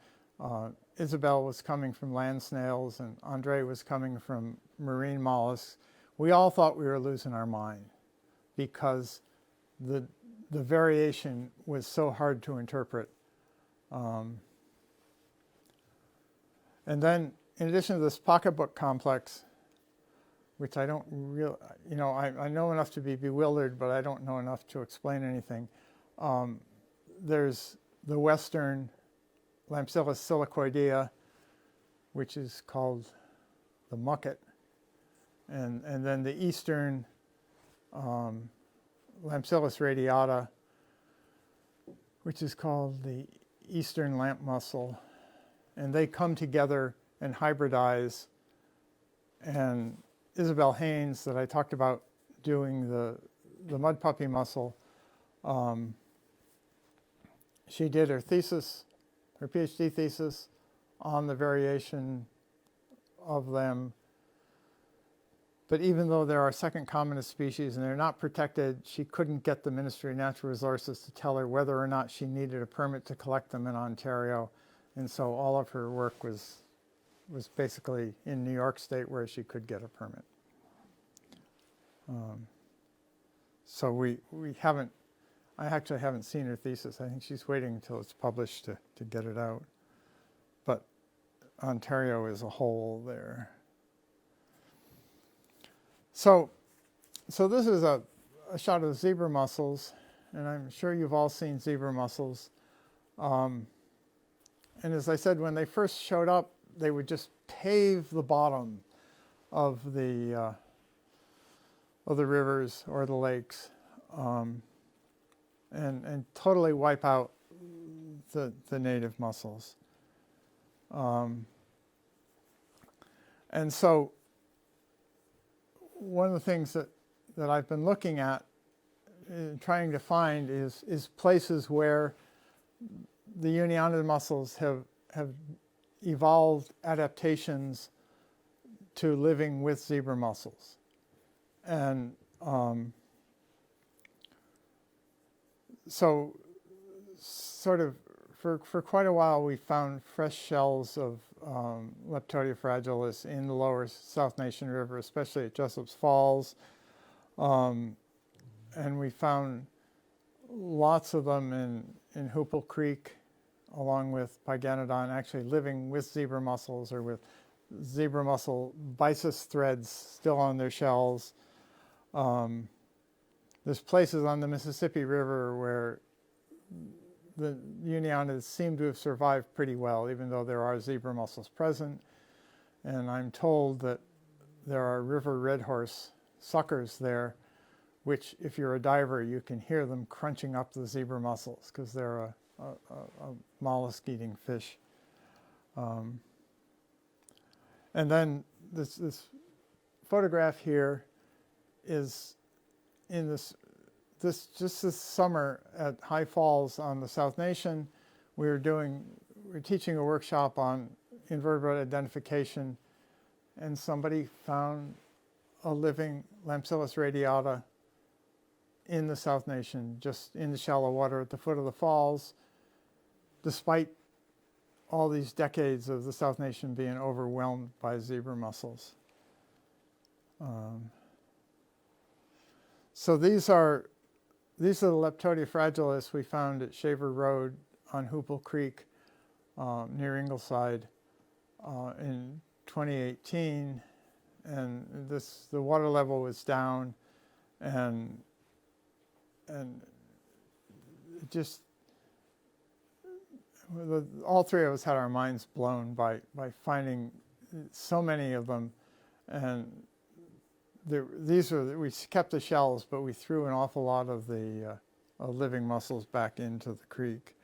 Isabelle was coming from land snails, and André was coming from marine mollusks. We all thought we were losing our mind because the variation was so hard to interpret. And then, in addition to this pocketbook complex, which I don't really, I know enough to be bewildered, but I don't know enough to explain anything. There's the western Lampsilus silicoidea, which is called the mucket, and then the eastern Lampsilus radiata, which is called the eastern lamp mussel, and they come together and hybridize, and Isabel Haynes that I talked about doing the mud puppy mussel. She did her thesis, her PhD thesis, on the variation of them. But even though they're our second commonest species and they're not protected, she couldn't get the Ministry of Natural Resources to tell her whether or not she needed a permit to collect them in Ontario. And so all of her work was basically in New York State where she could get a permit. So we haven't, I actually haven't seen her thesis. I think she's waiting until it's published to get it out. But Ontario is a hole there. So this is a shot of zebra mussels, and I'm sure you've all seen zebra mussels. And as I said, when they first showed up, they would just pave the bottom of the rivers or the lakes, and totally wipe out the native mussels. And so one of the things that I've been looking at and trying to find is places where the Unionid mussels have evolved adaptations to living with zebra mussels. And so sort of for quite a while we found fresh shells of Leptodia fragilis in the lower South Nation River, especially at Jessup's Falls. And we found lots of them in Hoople Creek, along with Pyganodon, actually living with zebra mussels or with zebra mussel byssus threads still on their shells. There's places on the Mississippi River where the Unionids seem to have survived pretty well, even though there are zebra mussels present. And I'm told that there are river red horse suckers there, which if you're a diver, you can hear them crunching up the zebra mussels because they're a mollusk-eating fish. And then this photograph here is in this summer at High Falls on the South Nation. We're teaching a workshop on invertebrate identification, and somebody found a living Lampsillus radiata in the South Nation, just in the shallow water at the foot of the falls, despite all these decades of the South Nation being overwhelmed by zebra mussels. So these are the Leptodia fragilis we found at Shaver Road on Hoople Creek near Ingleside in 2018, and the water level was down, and it just all three of us had our minds blown by finding so many of them. And we kept the shells, but we threw an awful lot of the living mussels back into the creek.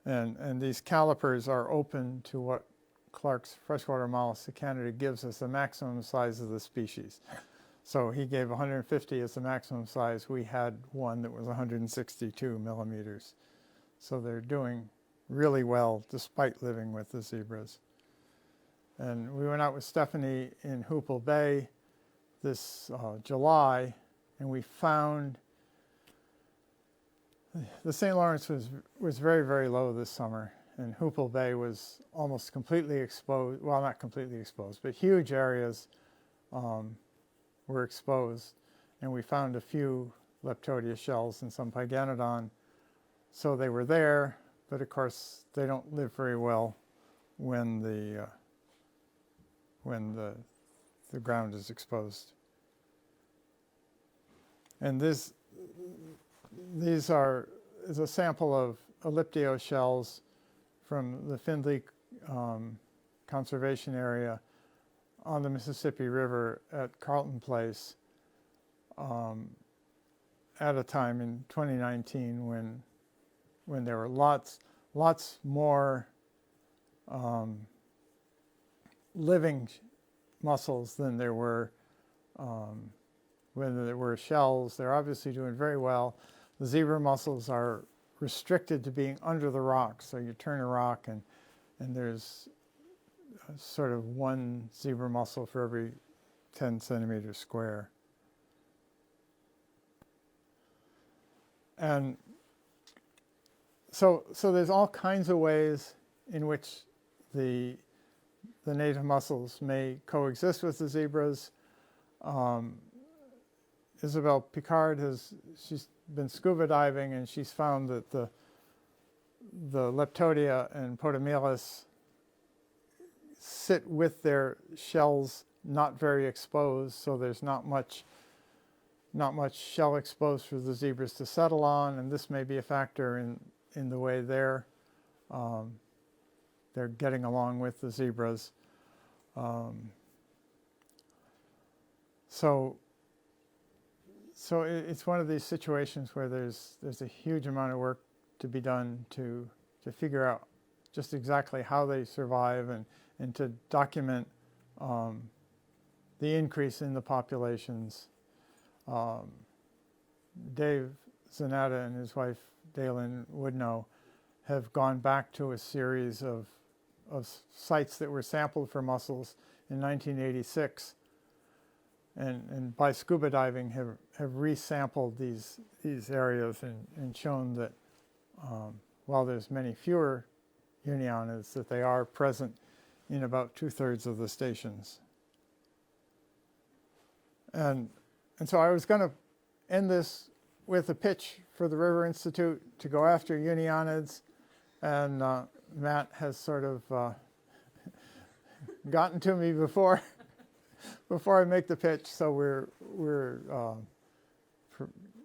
And these calipers are open to what Clark's Freshwater Mollusks of Canada gives us, the maximum size of the species. So he gave 150 as the maximum size. We had one that was 162 millimeters. So they're doing really well despite living with the zebras. And we went out with Stephanie in Hoople Bay this July, and we found the St. Lawrence was very, very low this summer, and Hoople Bay was almost completely exposed. Well, not completely exposed, but huge areas were exposed, and we found a few Leptodia shells and some Pyganodon. So they were there, but of course they don't live very well when the ground is exposed. And is a sample of Elliptio shells from the Findlay Conservation Area on the Mississippi River at Carlton Place at a time in 2019 when there were lots more living mussels than there were when there were shells. They're obviously doing very well. The zebra mussels are restricted to being under the rock, so you turn a rock and there's sort of one zebra mussel for every 10 centimeters square. And so there's all kinds of ways in which the native mussels may coexist with the zebras. Isabelle Picard she's been scuba diving, and she's found that the Leptodia and Potomelis sit with their shells not very exposed, so there's not much shell exposed for the zebras to settle on, and this may be a factor in the way they're getting along with the zebras. So it's one of these situations where there's a huge amount of work to be done to figure out just exactly how they survive and to document the increase in the populations. Dave Zanata and his wife Dalen Woodnow have gone back to a series of sites that were sampled for mussels in 1986, and by scuba diving have resampled these areas and shown that while there's many fewer Unionids, that they are present in about 2/3 of the stations. And so I was going to end this with a pitch for the River Institute to go after Unionids, and Matt has sort of gotten to me before I make the pitch. So we're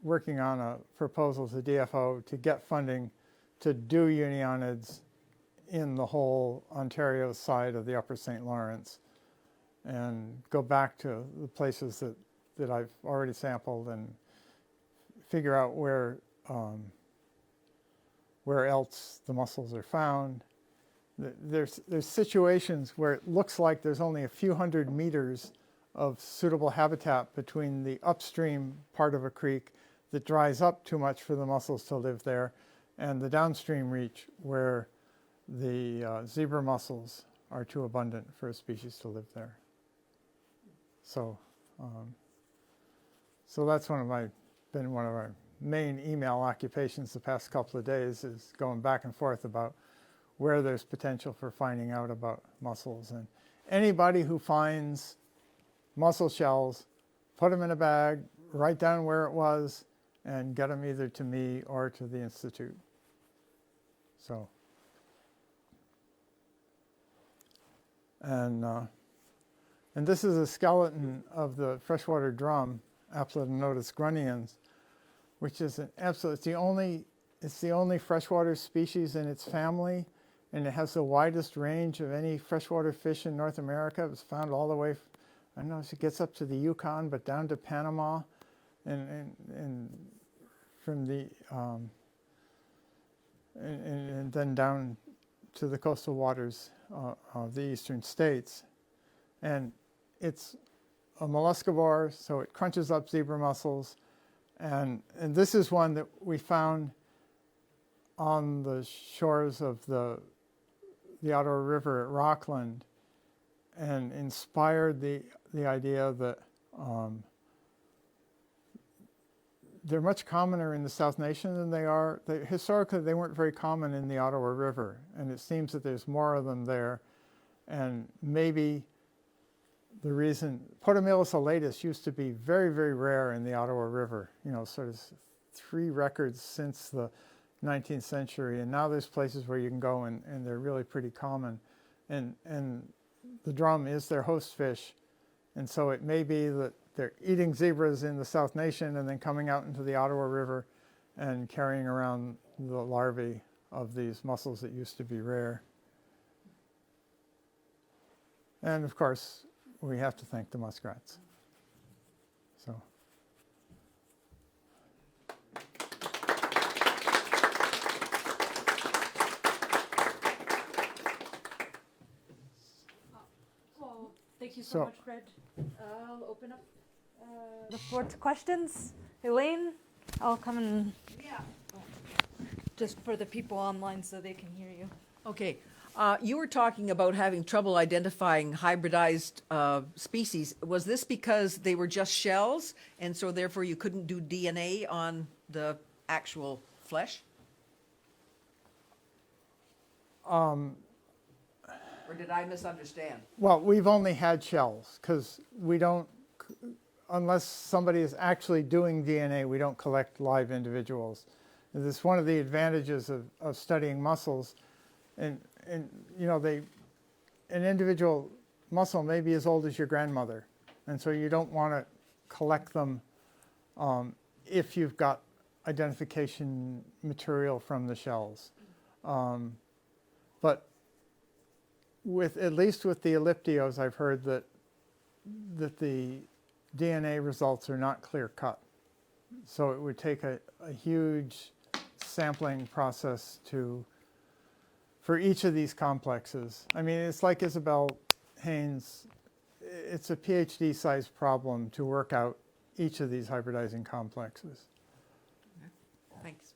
working on a proposal to DFO to get funding to do Unionids in the whole Ontario side of the Upper St. Lawrence, and go back to the places that I've already sampled and figure out where else the mussels are found. There's situations where it looks like there's only a few hundred meters of suitable habitat between the upstream part of a creek that dries up too much for the mussels to live there and the downstream reach where the zebra mussels are too abundant for a species to live there. So that's been one of our main email occupations the past couple of days, is going back and forth about where there's potential for finding out about mussels. And anybody who finds mussel shells, put them in a bag, write down where it was, and get them either to me or to the Institute. So, and this is a skeleton of the freshwater drum, Aplodonotus grunniens, which is it's the only freshwater species in its family, and it has the widest range of any freshwater fish in North America. It was found all the way, I don't know if it gets up to the Yukon, but down to Panama, and from the and then down to the coastal waters of the eastern states. And it's a molluscivore, so it crunches up zebra mussels. And this is one that we found on the shores of the Ottawa River at Rockland, and inspired the idea that they're much commoner in the South Nation than they are. Historically, they weren't very common in the Ottawa River, and it seems that there's more of them there. And maybe the reason, Potomelis elatus used to be very, very rare in the Ottawa River, sort of 3 records since the 19th century, and now there's places where you can go and they're really pretty common. And the drum is their host fish, and so it may be that they're eating zebras in the South Nation and then coming out into the Ottawa River and carrying around the larvae of these mussels that used to be rare. And of course, we have to thank the muskrats. So. Well, thank you you so much, Fred. I'll open up the floor to questions. Elaine, I'll come and just for the people online so they can hear you. Okay. You were talking about having trouble identifying hybridized species. Was this because they were just shells, and so therefore you couldn't do DNA on the actual flesh? Or did I misunderstand? Well, we've only had shells because we don't, unless somebody is actually doing DNA, we don't collect live individuals. And this is one of the advantages of studying mussels. And you know, an individual mussel may be as old as your grandmother. And so you don't want to collect them if you've got identification material from the shells. But at least with the elliptios, I've heard that the DNA results are not clear cut. So it would take a huge sampling process for each of these complexes. I mean, it's like Isabel Haynes, it's a PhD sized problem to work out each of these hybridizing complexes. Thanks.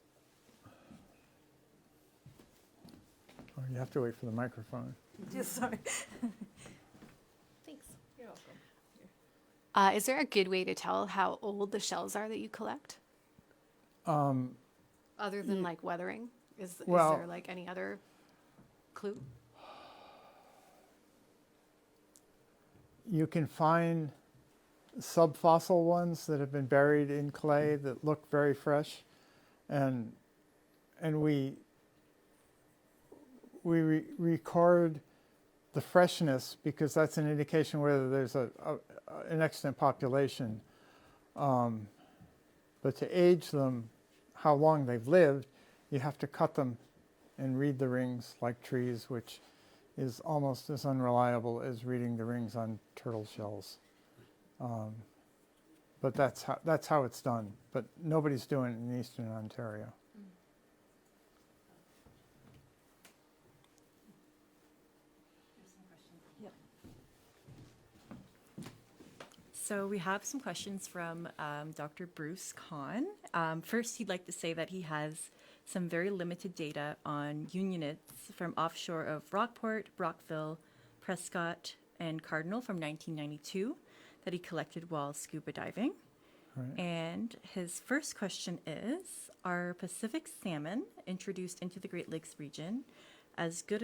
Oh, you have to wait for the microphone. Yes, sorry. Thanks. You're welcome. Is there a good way to tell how old the shells are that you collect? Other than like weathering? Is there like any other clue? You can find subfossil ones that have been buried in clay that look very fresh, and we record the freshness because that's an indication whether there's an extant population. But to age them, how long they've lived, you have to cut them and read the rings like trees, which is almost as unreliable as reading the rings on turtle shells. But that's how it's done. But nobody's doing it in Eastern Ontario. So we have some questions from Dr. Bruce Kahn. First, he'd like to say that he has some very limited data on Unionids from offshore of Rockport, Brockville, Prescott, and Cardinal from 1992 that he collected while scuba diving. Right. And his first question is, are Pacific salmon introduced into the Great Lakes region as good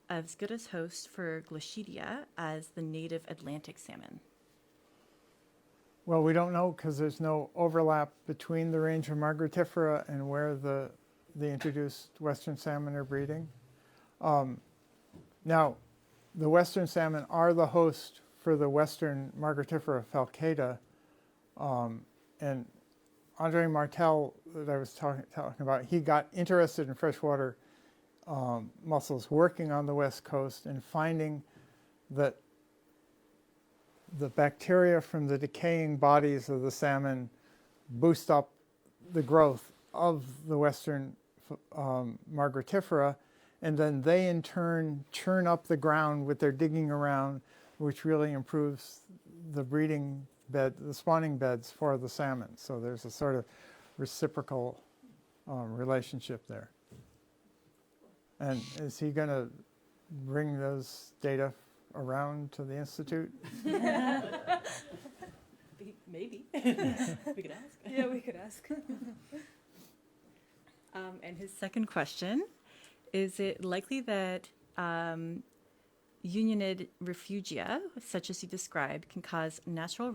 as host for Glaucidia as the native Atlantic salmon? Well, we don't know because there's no overlap between the range of Margaritifera and where the introduced western salmon are breeding. Now, the western salmon are the host for the western Margaritifera falcata, and Andre Martel, that I was talking about, he got interested in freshwater mussels working on the west coast and finding that the bacteria from the decaying bodies of the salmon boost up the growth of the western Margaritifera, and then they in turn churn up the ground with their digging around, which really improves the breeding bed, the spawning beds for the salmon. So there's a sort of reciprocal relationship there. And is he going to bring those data around to the Institute? Maybe. We could ask. Yeah, we could ask. And his second question, is it likely that Unionid refugia, such as you described, can cause natural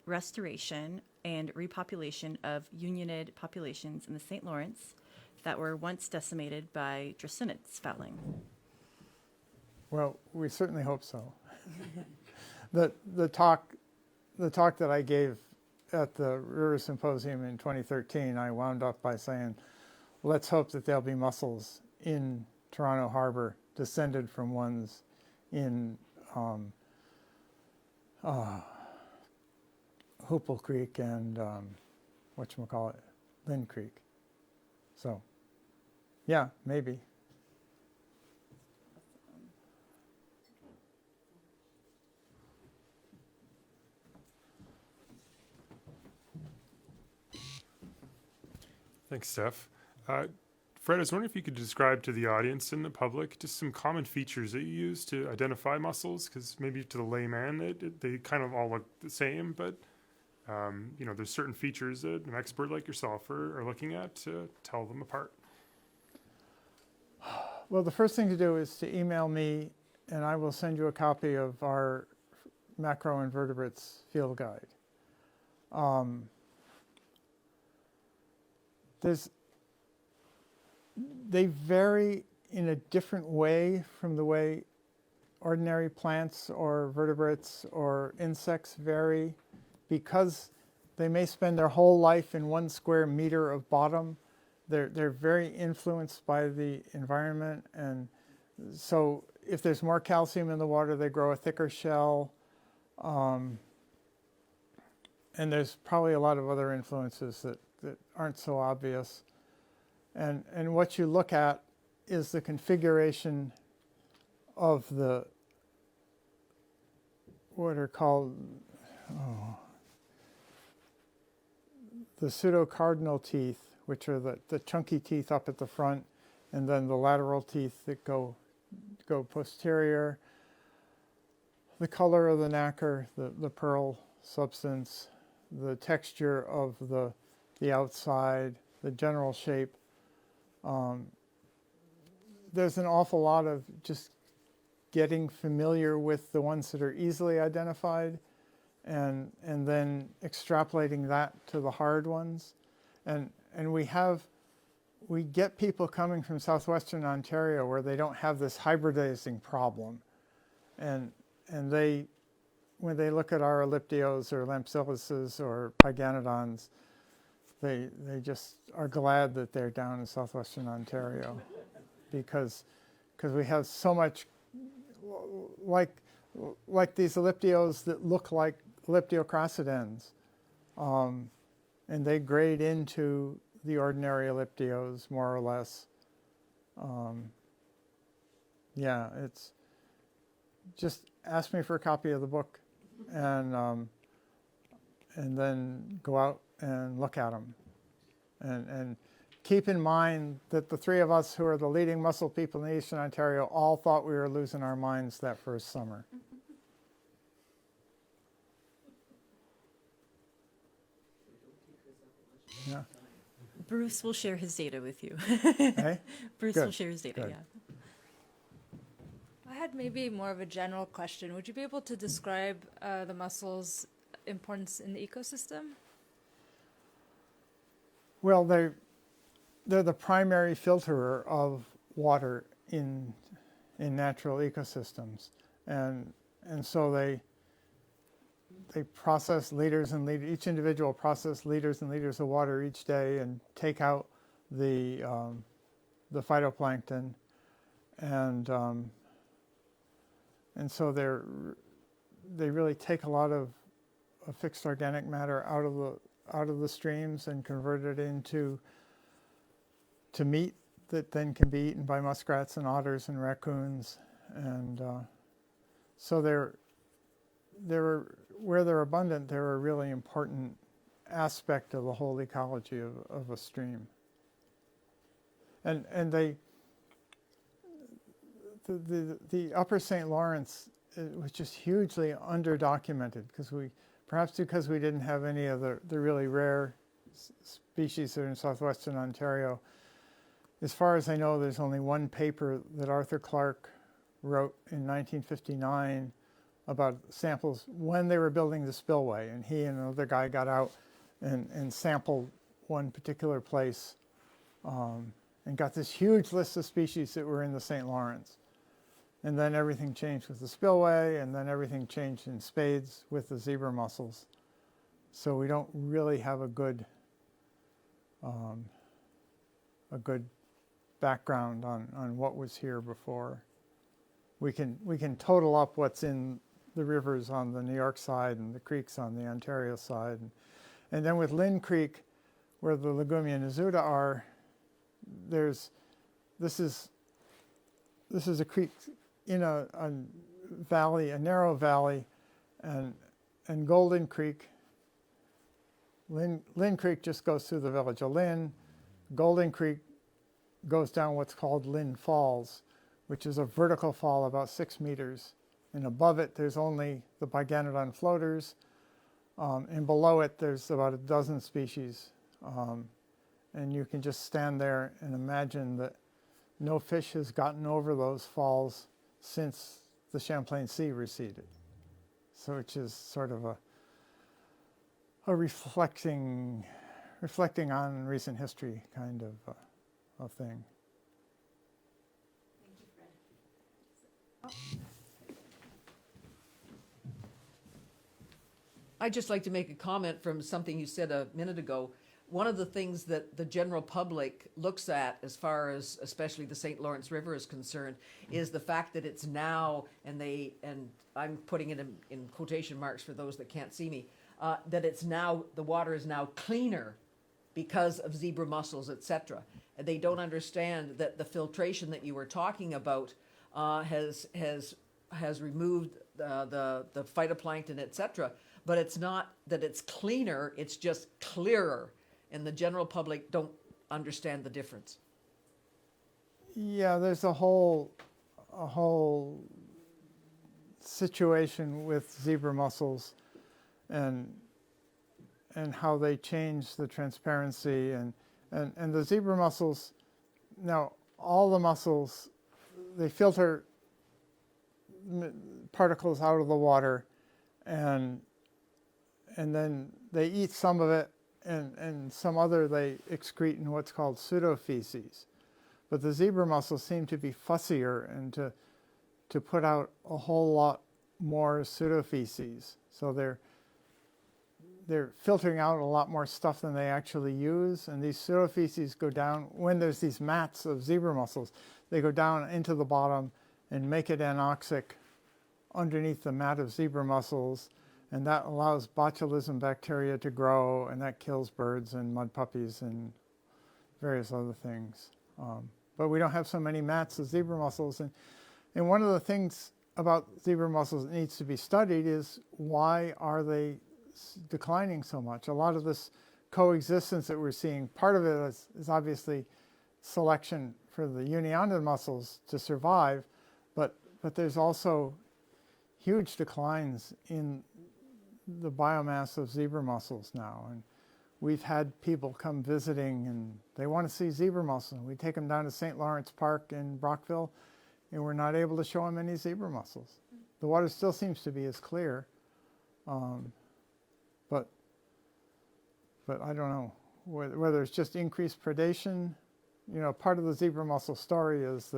restoration and repopulation of Unionid populations in the St. Lawrence that were once decimated by Draconid's fouling? Well, we certainly hope so. The talk that I gave at the River Symposium in 2013, I wound up by saying, let's hope that there'll be mussels in Toronto Harbor descended from ones in Hoople Creek and Lynn Creek. So, yeah, maybe. Thanks, Steph. Fred, I was wondering if you could describe to the audience and the public just some common features that you use to identify mussels, because maybe to the layman, they kind of all look the same, but there's certain features that an expert like yourself are looking at to tell them apart. Well, the first thing to do is to email me, and I will send you a copy of our macroinvertebrates field guide. They vary in a different way from the way ordinary plants or vertebrates or insects vary, because they may spend their whole life in 1 square meter of bottom. They're very influenced by the environment, and so if there's more calcium in the water, they grow a thicker shell. And there's probably a lot of other influences that aren't so obvious. And what you look at is the configuration of what are called the pseudocardinal teeth, which are the chunky teeth up at the front, and then the lateral teeth that go posterior. The color of the nacre, the pearl substance, the texture of the outside, the general shape. There's an awful lot of just getting familiar with the ones that are easily identified, and then extrapolating that to the hard ones. And we get people coming from southwestern Ontario where they don't have this hybridizing problem. And they, when they look at our elliptios or lampsilluses or pyganodons, they just are glad that they're down in southwestern Ontario, because we have so much like these elliptios that look like elliptiocrassidens, and they grade into the ordinary elliptios more or less. Yeah, it's just ask me for a copy of the book, and then go out and look at them, and keep in mind that the three of us who are the leading mussel people in Eastern Ontario all thought we were losing our minds that first summer. Yeah. Bruce will share his data with you. Hey? Bruce Good. will share his data, Good. yeah. I had maybe more of a general question. Would you be able to describe the mussels' importance in the ecosystem? Well, they're the primary filterer of water in natural ecosystems, and so they process liters and liters. Each individual process liters and liters of water each day and take out the phytoplankton, and so they really take a lot of fixed organic matter out of the streams and convert it into meat that then can be eaten by muskrats and otters and raccoons, and so where they're abundant, they're a really important aspect of the whole ecology of a stream. And the Upper St. Lawrence was just hugely underdocumented, because we didn't have any of the really rare species that are in southwestern Ontario. As far as I know, there's only one paper that Arthur Clarke wrote in 1959 about samples when they were building the spillway, and he and another guy got out and sampled one particular place, and got this huge list of species that were in the St. Lawrence. And then everything changed with the spillway, and then everything changed in spades with the zebra mussels. So we don't really have a good background on what was here before. We can total up what's in the rivers on the New York side and the creeks on the Ontario side, and then with Lynn Creek, where the Legumia nasuta are, this is a creek in a valley, a narrow valley, and Golden Creek. Lynn Creek just goes through the village of Lynn. Golden Creek goes down what's called Lynn Falls, which is a vertical fall about 6 meters. And above it, there's only the Biganodon floaters. And below it, there's about a dozen species. And you can just stand there and imagine that no fish has gotten over those falls since the Champlain Sea receded. So which is sort of a reflecting on recent history kind of thing. I'd just like to make a comment from something you said a minute ago. One of the things that the general public looks at, as far as especially the St. Lawrence River is concerned, is the fact that it's now, and I'm putting it in quotation marks for those that can't see me, that it's now, the water is now cleaner because of zebra mussels, etc. And they don't understand that the filtration that you were talking about has removed the phytoplankton, etc. But it's not that it's cleaner; it's just clearer, and the general public don't understand the difference. Yeah, there's a whole situation with zebra mussels, and how they change the transparency and the zebra mussels. Now, all the mussels, they filter particles out of the water, and then they eat some of it, and some other they excrete in what's called pseudofeces. But the zebra mussels seem to be fussier and to put out a whole lot more pseudofeces. So they're filtering out a lot more stuff than they actually use, and these pseudofeces go down, when there's these mats of zebra mussels, they go down into the bottom and make it anoxic underneath the mat of zebra mussels, and that allows botulism bacteria to grow, and that kills birds and mud puppies and various other things. But we don't have so many mats of zebra mussels, and one of the things about zebra mussels that needs to be studied is why are they declining so much? A lot of this coexistence that we're seeing, part of it is obviously selection for the Unionid mussels to survive, but there's also huge declines in the biomass of zebra mussels now. And we've had people come visiting and they want to see zebra mussels. We take them down to St. Lawrence Park in Brockville, and we're not able to show them any zebra mussels. The water still seems to be as clear, but I don't know whether it's just increased predation. You know, part of the zebra mussel story is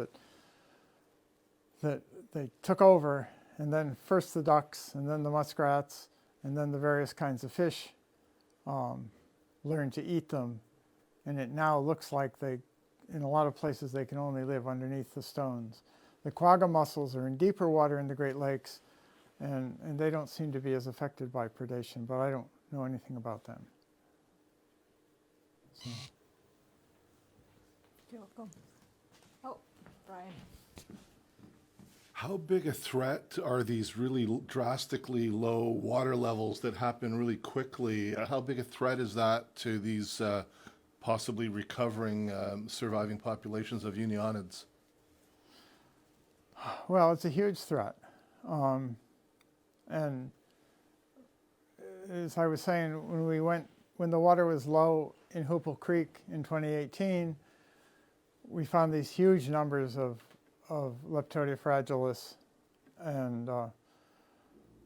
that they took over, and then first the ducks, and then the muskrats, and then the various kinds of fish learned to eat them, and it now looks like in a lot of places they can only live underneath the stones. The quagga mussels are in deeper water in the Great Lakes, and they don't seem to be as affected by predation, but I don't know anything about them. So. You're welcome. Oh, Brian. How big a threat are these really drastically low water levels that happen really quickly? How big a threat is that to these possibly recovering, surviving populations of Unionids? Well, it's a huge threat. And as I was saying, when the water was low in Hoople Creek in 2018, we found these huge numbers of Leptodia fragilis, and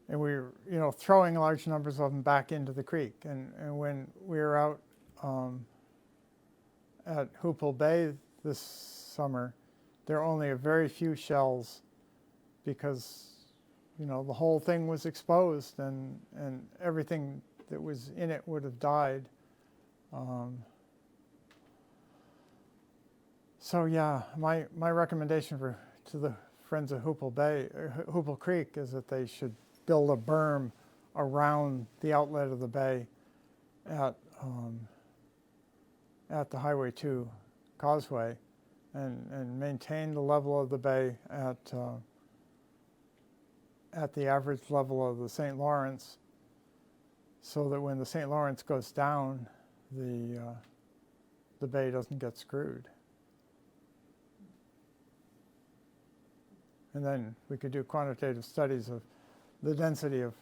we were, throwing large numbers of them back into the creek. And when we were out at Hoople Bay this summer, there are only a very few shells because, the whole thing was exposed, and everything that was in it would have died. So yeah, my recommendation to the friends of Hoople Creek is that they should build a berm around the outlet of the bay at the Highway 2 causeway, and maintain the level of the bay at the average level of the St. Lawrence, so that when the St. Lawrence goes down, the the bay doesn't get screwed. And then we could do quantitative studies of the density of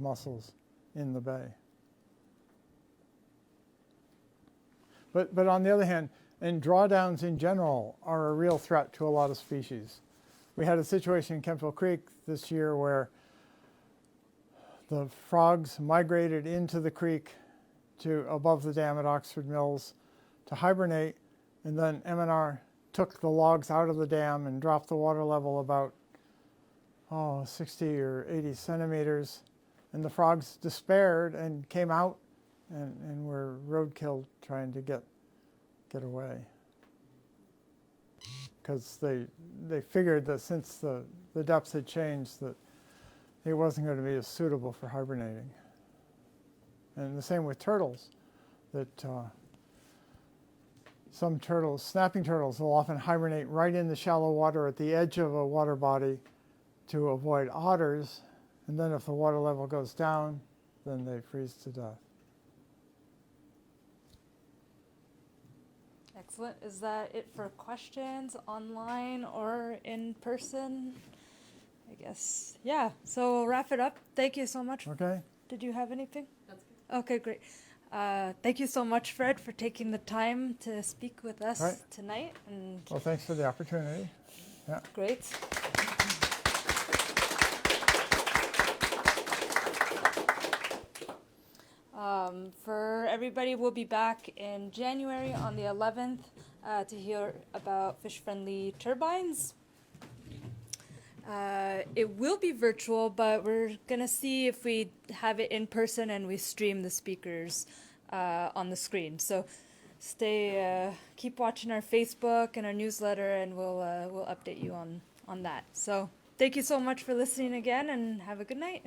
mussels in the bay. But on the other hand, and drawdowns in general are a real threat to a lot of species. We had a situation in Kemptville Creek this year where the frogs migrated into the creek to above the dam at Oxford Mills to hibernate, and then MNR took the logs out of the dam and dropped the water level about 60 or 80 centimeters, and the frogs despaired and came out and were roadkill trying to get away, because they figured that since the depths had changed that it wasn't going to be as suitable for hibernating. And the same with turtles, that some turtles, snapping turtles, will often hibernate right in the shallow water at the edge of a water body to avoid otters, and then if the water level goes down, then they freeze to death. Excellent. Is that it for questions online or in person? I guess, yeah. So we'll wrap it up. Thank you so much. Okay? Did you have anything? That's good. Okay, great. Thank you so much, Fred, for taking the time to speak with us Right. tonight. And Well, thanks for the opportunity. Yeah. great. For everybody, we'll be back in January on the 11th to hear about fish-friendly turbines. It will be virtual, but we're going to see if we have it in person and we stream the speakers on the screen. So keep watching our Facebook and our newsletter, and we'll update you on that. So thank you so much for listening again, and have a good night.